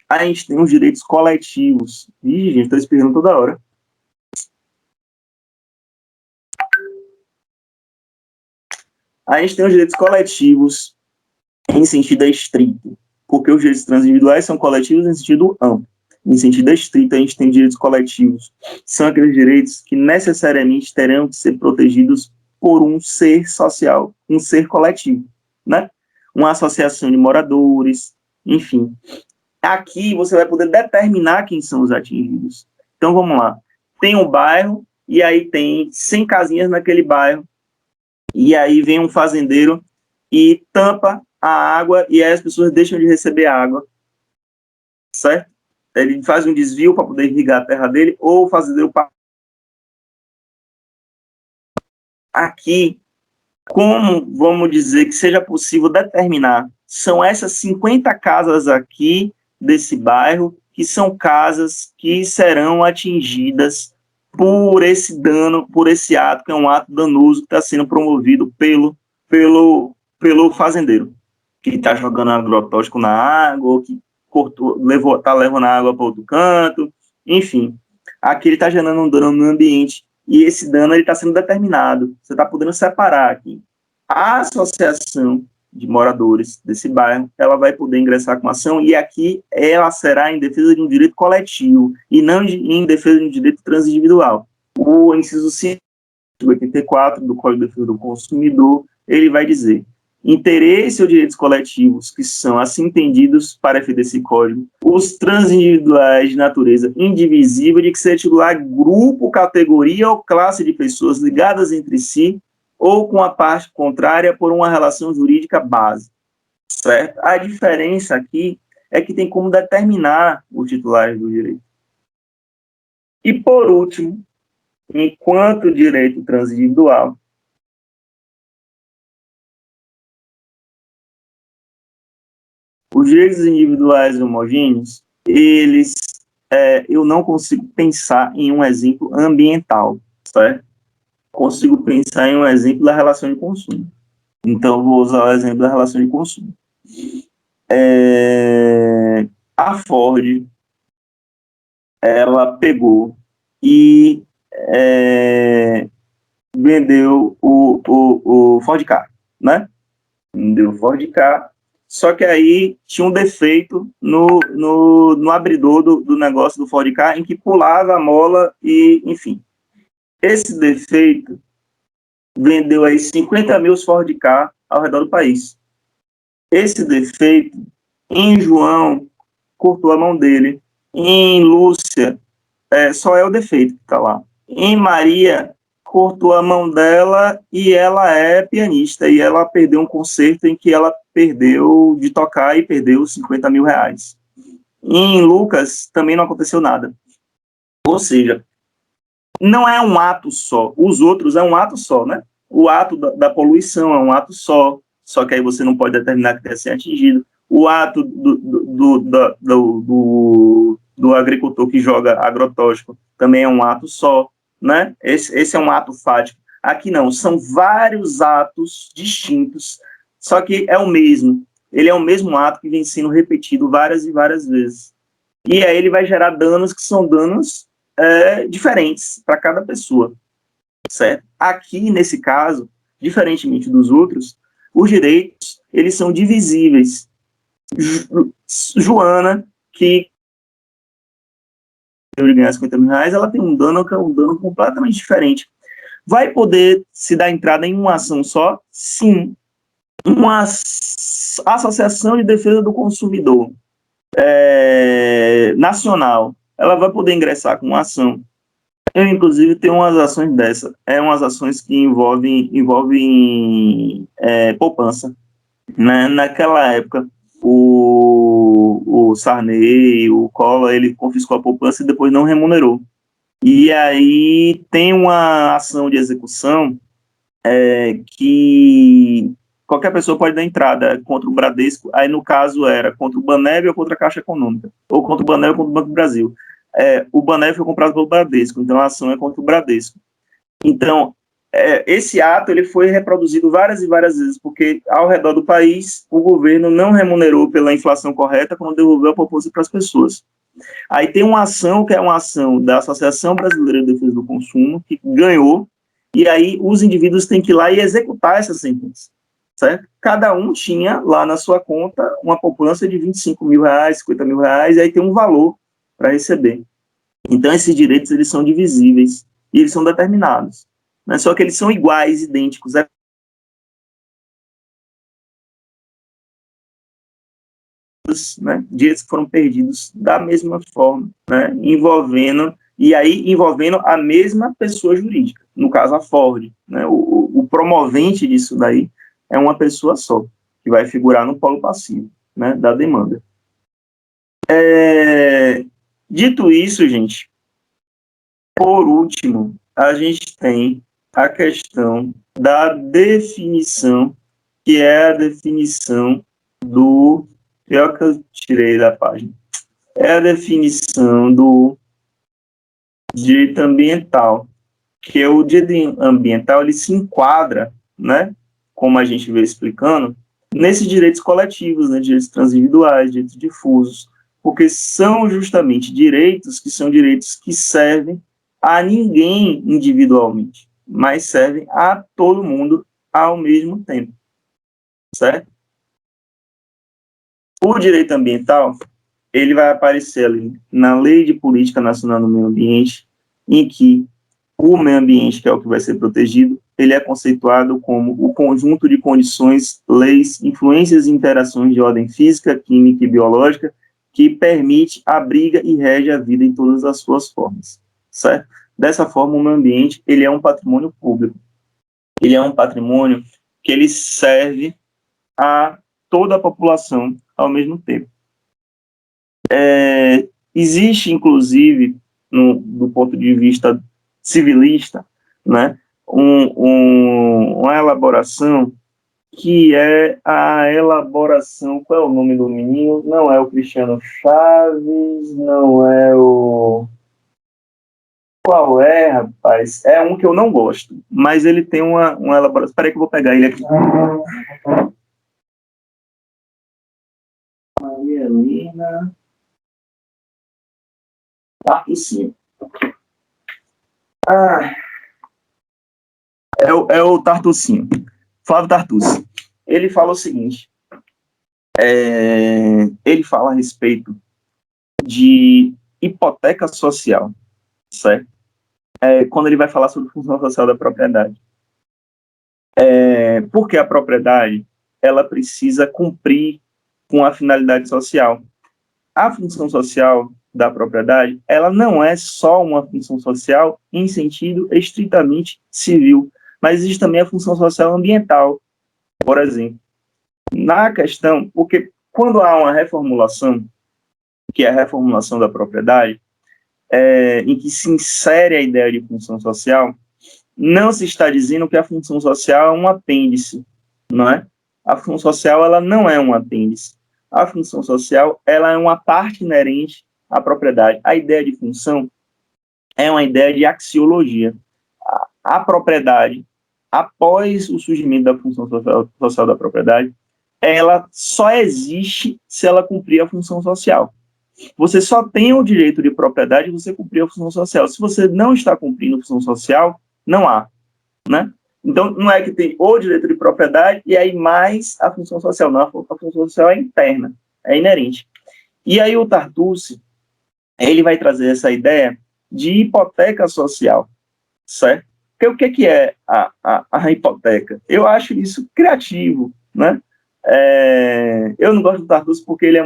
a gente tem os direitos coletivos. Ih, gente, estou esperando toda hora. A gente tem os direitos coletivos em sentido estrito, porque os direitos transindividuais são coletivos em sentido amplo. Em sentido estrito, a gente tem direitos coletivos. São aqueles direitos que necessariamente terão que ser protegidos por um ser social, um ser coletivo, né? Uma associação de moradores, enfim. Aqui você vai poder determinar quem são os atingidos. Então, vamos lá. Tem um bairro, e aí tem 100 casinhas naquele bairro, e aí vem um fazendeiro e tampa a água, e aí as pessoas deixam de receber água, certo? Ele faz um desvio para poder irrigar a terra dele, ou o fazendeiro... Aqui, como vamos dizer que seja possível determinar, são essas 50 casas aqui desse bairro, que são casas que serão atingidas por esse dano, por esse ato, que é um ato danoso que está sendo promovido pelo fazendeiro, que está jogando agrotóxico na água, ou que está levando a água para outro canto, enfim. Aqui ele está gerando um dano no ambiente, e esse dano está sendo determinado. Você está podendo separar aqui. A associação de moradores desse bairro, ela vai poder ingressar com ação, e aqui ela será em defesa de um direito coletivo, e não em defesa de um direito transindividual. O inciso 584 do Código de Defesa do Consumidor, ele vai dizer: interesse ou direitos coletivos que são assim entendidos para efeito desse código, os transindividuais de natureza indivisível de que se titular grupo, categoria ou classe de pessoas ligadas entre si ou com a parte contrária por uma relação jurídica base, certo? A diferença aqui é que tem como determinar os titulares do direito. E, por último, enquanto direito transindividual, os direitos individuais homogêneos, eles, eu não consigo pensar em um exemplo ambiental, certo? Consigo pensar em um exemplo da relação de consumo. Então, vou usar o exemplo da relação de consumo. A Ford, ela pegou e vendeu o Ford Ka, né? Vendeu o Ford Ka, só que aí tinha um defeito no abridor do negócio do Ford Ka, em que pulava a mola e, enfim. Esse defeito vendeu aí 50 mil Ford Ka ao redor do país. Esse defeito, em João, cortou a mão dele. Em Lúcia, só é o defeito que está lá. Em Maria, cortou a mão dela e ela é pianista. E ela perdeu um concerto em que ela perdeu de tocar e perdeu 50 mil reais. Em Lucas, também não aconteceu nada. Ou seja, não é um ato só. Os outros é um ato só, né? O ato da poluição é um ato só que aí você não pode determinar que deve ser atingido. O ato do agricultor que joga agrotóxico também é um ato só. né? Esse é um ato fático. Aqui não, são vários atos distintos, só que é o mesmo. Ele é o mesmo ato que vem sendo repetido várias e várias vezes. E aí ele vai gerar danos que são danos diferentes para cada pessoa, certo? Aqui, nesse caso, diferentemente dos outros, os direitos, eles são divisíveis. Joana, que de ganhar 50 mil reais, ela tem um dano que é um dano completamente diferente. Vai poder se dar entrada em uma ação só? Sim. Uma associação de defesa do consumidor nacional, ela vai poder ingressar com uma ação. Eu, inclusive, tenho umas ações dessa. Umas ações que envolvem poupança. Né? Naquela época, o Sarney, o Collor, ele confiscou a poupança e depois não remunerou. E aí tem uma ação de execução que qualquer pessoa pode dar entrada contra o Bradesco, aí no caso era contra o Baneb ou contra a Caixa Econômica, ou contra o Baneb ou contra o Banco do Brasil. O Baneb foi comprado pelo Bradesco, então a ação é contra o Bradesco. Então, esse ato ele foi reproduzido várias e várias vezes, porque ao redor do país o governo não remunerou pela inflação correta quando devolveu a poupança para as pessoas. Aí tem uma ação que é uma ação da Associação Brasileira de Defesa do Consumo, que ganhou, e aí os indivíduos têm que ir lá e executar essa sentença, certo? Cada um tinha lá na sua conta uma poupança de 25 mil reais, 50 mil reais, e aí tem um valor para receber. Então esses direitos eles são divisíveis e eles são determinados, né? Só que eles são iguais, idênticos, né, direitos que foram perdidos da mesma forma, né, envolvendo a mesma pessoa jurídica, no caso a Ford, né, o promovente disso daí é uma pessoa só, que vai figurar no polo passivo, né, da demanda. Dito isso, gente, por último, a gente tem a questão da definição, que é a definição do... Pior que eu tirei da página. É a definição do direito ambiental, que o direito ambiental ele se enquadra, né, como a gente veio explicando, nesses direitos coletivos, né, direitos transindividuais, direitos difusos, porque são justamente direitos que servem a ninguém individualmente, mas servem a todo mundo ao mesmo tempo, certo? O direito ambiental, ele vai aparecer ali na Lei de Política Nacional do Meio Ambiente, em que o meio ambiente, que é o que vai ser protegido, ele é conceituado como o conjunto de condições, leis, influências e interações de ordem física, química e biológica que permite, abriga e rege a vida em todas as suas formas, certo? Dessa forma, o meio ambiente, ele é um patrimônio público. Ele é um patrimônio que ele serve a toda a população ao mesmo tempo. Existe, inclusive, do ponto de vista civilista, né, uma elaboração que é a elaboração... Qual é o nome do menino? Não é o Cristiano Chaves, não é o... Qual é, rapaz? É um que eu não gosto, mas ele tem uma elaboração... Espera aí que eu vou pegar ele aqui. Maria Helena... Tartucinho. É o Tartucinho. Flávio Tartucci. Ele fala o seguinte, ele fala a respeito de hipoteca social, certo? Quando ele vai falar sobre função social da propriedade. Porque a propriedade, ela precisa cumprir com a finalidade social. A função social da propriedade, ela não é só uma função social em sentido estritamente civil, mas existe também a função social ambiental, por exemplo. Na questão, porque quando há uma reformulação, que é a reformulação da propriedade, em que se insere a ideia de função social, não se está dizendo que a função social é um apêndice, não é? A função social, ela não é um apêndice. A função social, ela é uma parte inerente à propriedade. A ideia de função é uma ideia de axiologia. A propriedade, após o surgimento da função social da propriedade, ela só existe se ela cumprir a função social. Você só tem o direito de propriedade se você cumprir a função social. Se você não está cumprindo a função social, não há, né? Então, não é que tem o direito de propriedade e aí mais a função social. Não, a função social é interna, é inerente. E aí o Tartucci, ele vai trazer essa ideia de hipoteca social, certo? Porque o que é a hipoteca? Eu acho isso criativo, né? Eu não gosto do Tartucci porque ele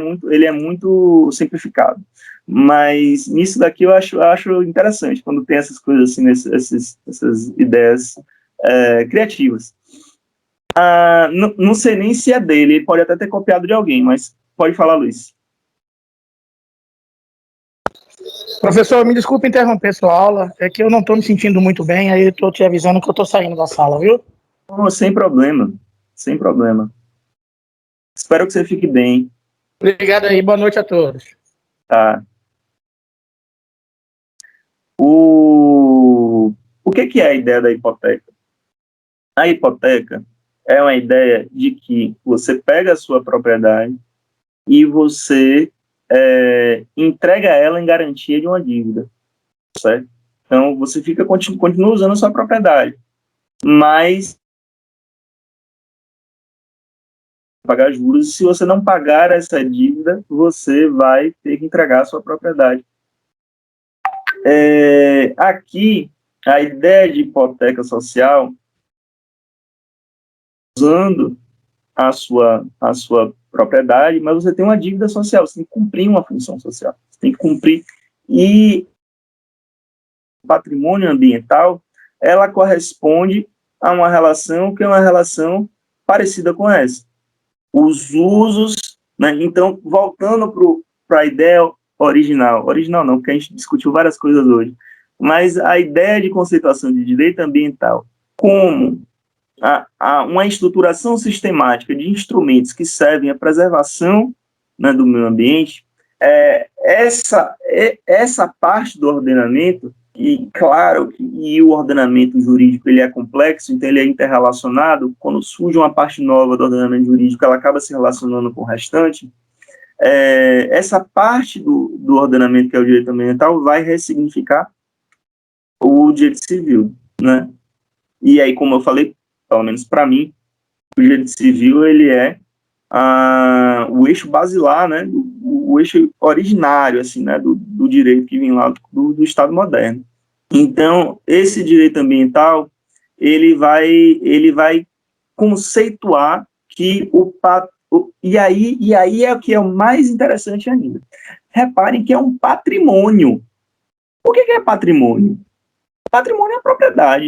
é muito simplificado, mas nisso daqui eu acho interessante, quando tem essas coisas assim, essas ideias criativas. Não sei nem se é dele, ele pode até ter copiado de alguém, mas pode falar, Luiz. Professor, me desculpe interromper sua aula, é que eu não estou me sentindo muito bem, aí eu estou te avisando que eu estou saindo da sala, viu? Oh, sem problema, sem problema. Espero que você fique bem. Obrigado aí, boa noite a todos. Tá. O que é a ideia da hipoteca? A hipoteca é uma ideia de que você pega a sua propriedade e você entrega ela em garantia de uma dívida, certo? Então, você continua usando a sua propriedade, mas pagar juros, e se você não pagar essa dívida, você vai ter que entregar a sua propriedade. Aqui, a ideia de hipoteca social, usando a sua propriedade, mas você tem uma dívida social, você tem que cumprir uma função social, você tem que cumprir. E o patrimônio ambiental, ela corresponde a uma relação que é uma relação parecida com essa. Os usos, né? Então, voltando para a ideia original não, porque a gente discutiu várias coisas hoje, mas a ideia de conceituação de direito ambiental como uma estruturação sistemática de instrumentos que servem à preservação, né, do meio ambiente, essa parte do ordenamento, e claro que o ordenamento jurídico ele é complexo, então ele é interrelacionado. Quando surge uma parte nova do ordenamento jurídico, ela acaba se relacionando com o restante. Essa parte do ordenamento, que é o direito ambiental, vai ressignificar o direito civil, né? E aí, como eu falei, pelo menos para mim, o direito civil ele é o eixo basilar, né, o eixo originário, assim, né, do direito que vem lá do Estado moderno. Então, esse direito ambiental, ele vai conceituar que e aí é o que é o mais interessante ainda. Reparem que é um patrimônio. O que é patrimônio? Patrimônio é propriedade.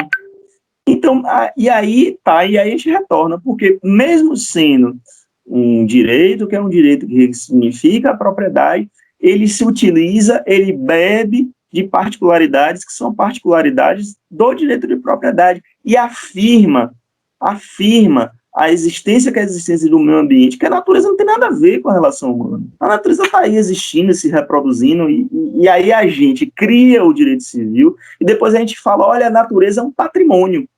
Então, e aí a gente retorna, porque mesmo sendo um direito, que é um direito que significa a propriedade, ele se utiliza, ele bebe de particularidades que são particularidades do direito de propriedade e afirma a existência do meio ambiente, que a natureza não tem nada a ver com a relação humana. A natureza está aí existindo, se reproduzindo, e aí a gente cria o direito civil, e depois a gente fala, olha, a natureza é um patrimônio.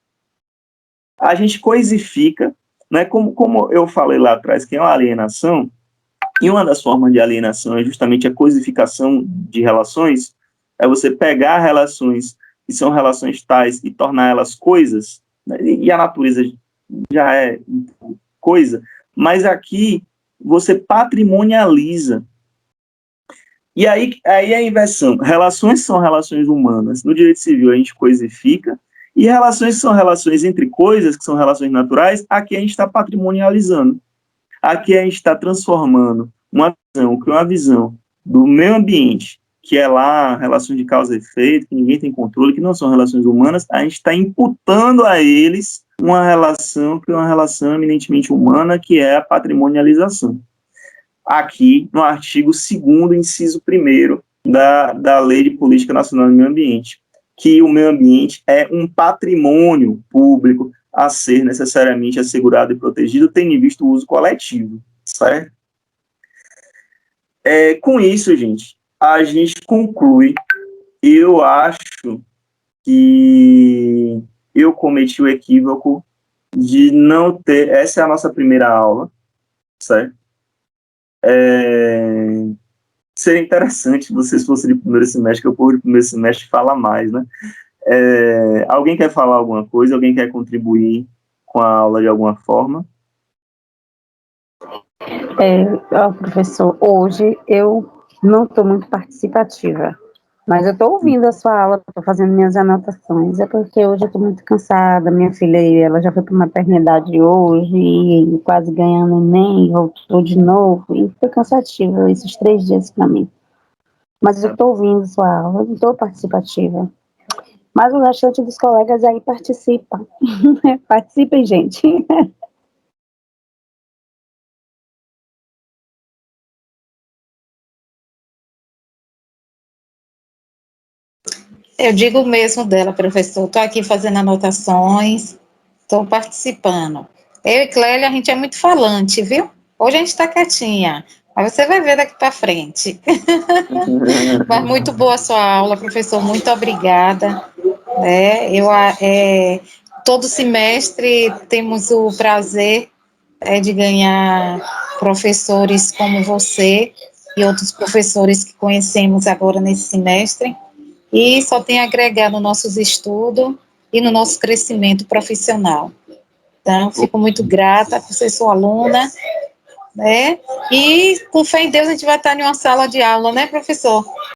A gente coisifica, né, como eu falei lá atrás, que é uma alienação, e uma das formas de alienação é justamente a coisificação de relações, é você pegar relações que são relações tais e tornar elas coisas, né, e a natureza já é coisa, mas aqui você patrimonializa. E aí a inversão. Relações são relações humanas. No direito civil a gente coisifica, e relações são relações entre coisas, que são relações naturais, aqui a gente está patrimonializando. Aqui a gente está transformando uma visão, que é uma visão do meio ambiente, que é lá relações de causa e efeito, que ninguém tem controle, que não são relações humanas, a gente está imputando a eles uma relação que é uma relação eminentemente humana, que é a patrimonialização. Aqui, no artigo 2º, inciso 1º da Lei de Política Nacional do Meio Ambiente, que o meio ambiente é um patrimônio público a ser necessariamente assegurado e protegido, tendo em vista o uso coletivo, certo? Com isso, gente, a gente conclui Eu acho que eu cometi o equívoco de não ter. Essa é a nossa primeira aula, certo? Seria interessante se vocês fossem de primeiro semestre, que o povo de primeiro semestre fala mais, né? Alguém quer falar alguma coisa? Alguém quer contribuir com a aula de alguma forma? Professor, hoje eu não estou muito participativa, mas eu estou ouvindo a sua aula, estou fazendo minhas anotações, é porque hoje eu estou muito cansada, minha filha, ela já foi para maternidade hoje, e quase ganhando Enem, voltou de novo, e foi cansativo esses 3 dias para mim. Mas eu estou ouvindo a sua aula, não estou participativa. Mas o restante dos colegas aí participam. Participem, gente. Eu digo mesmo dela, professor. Estou aqui fazendo anotações, estou participando. Eu e Clélia, a gente é muito falante, viu? Hoje a gente está quietinha, mas você vai ver daqui para frente. Mas muito boa a sua aula, professor, muito obrigada. Todo semestre temos o prazer de ganhar professores como você e outros professores que conhecemos agora nesse semestre, e só tem a agregar no nossos estudos e no nosso crescimento profissional. Então, fico muito grata por ser sua aluna, né? E com fé em Deus a gente vai estar em uma sala de aula, né, professor?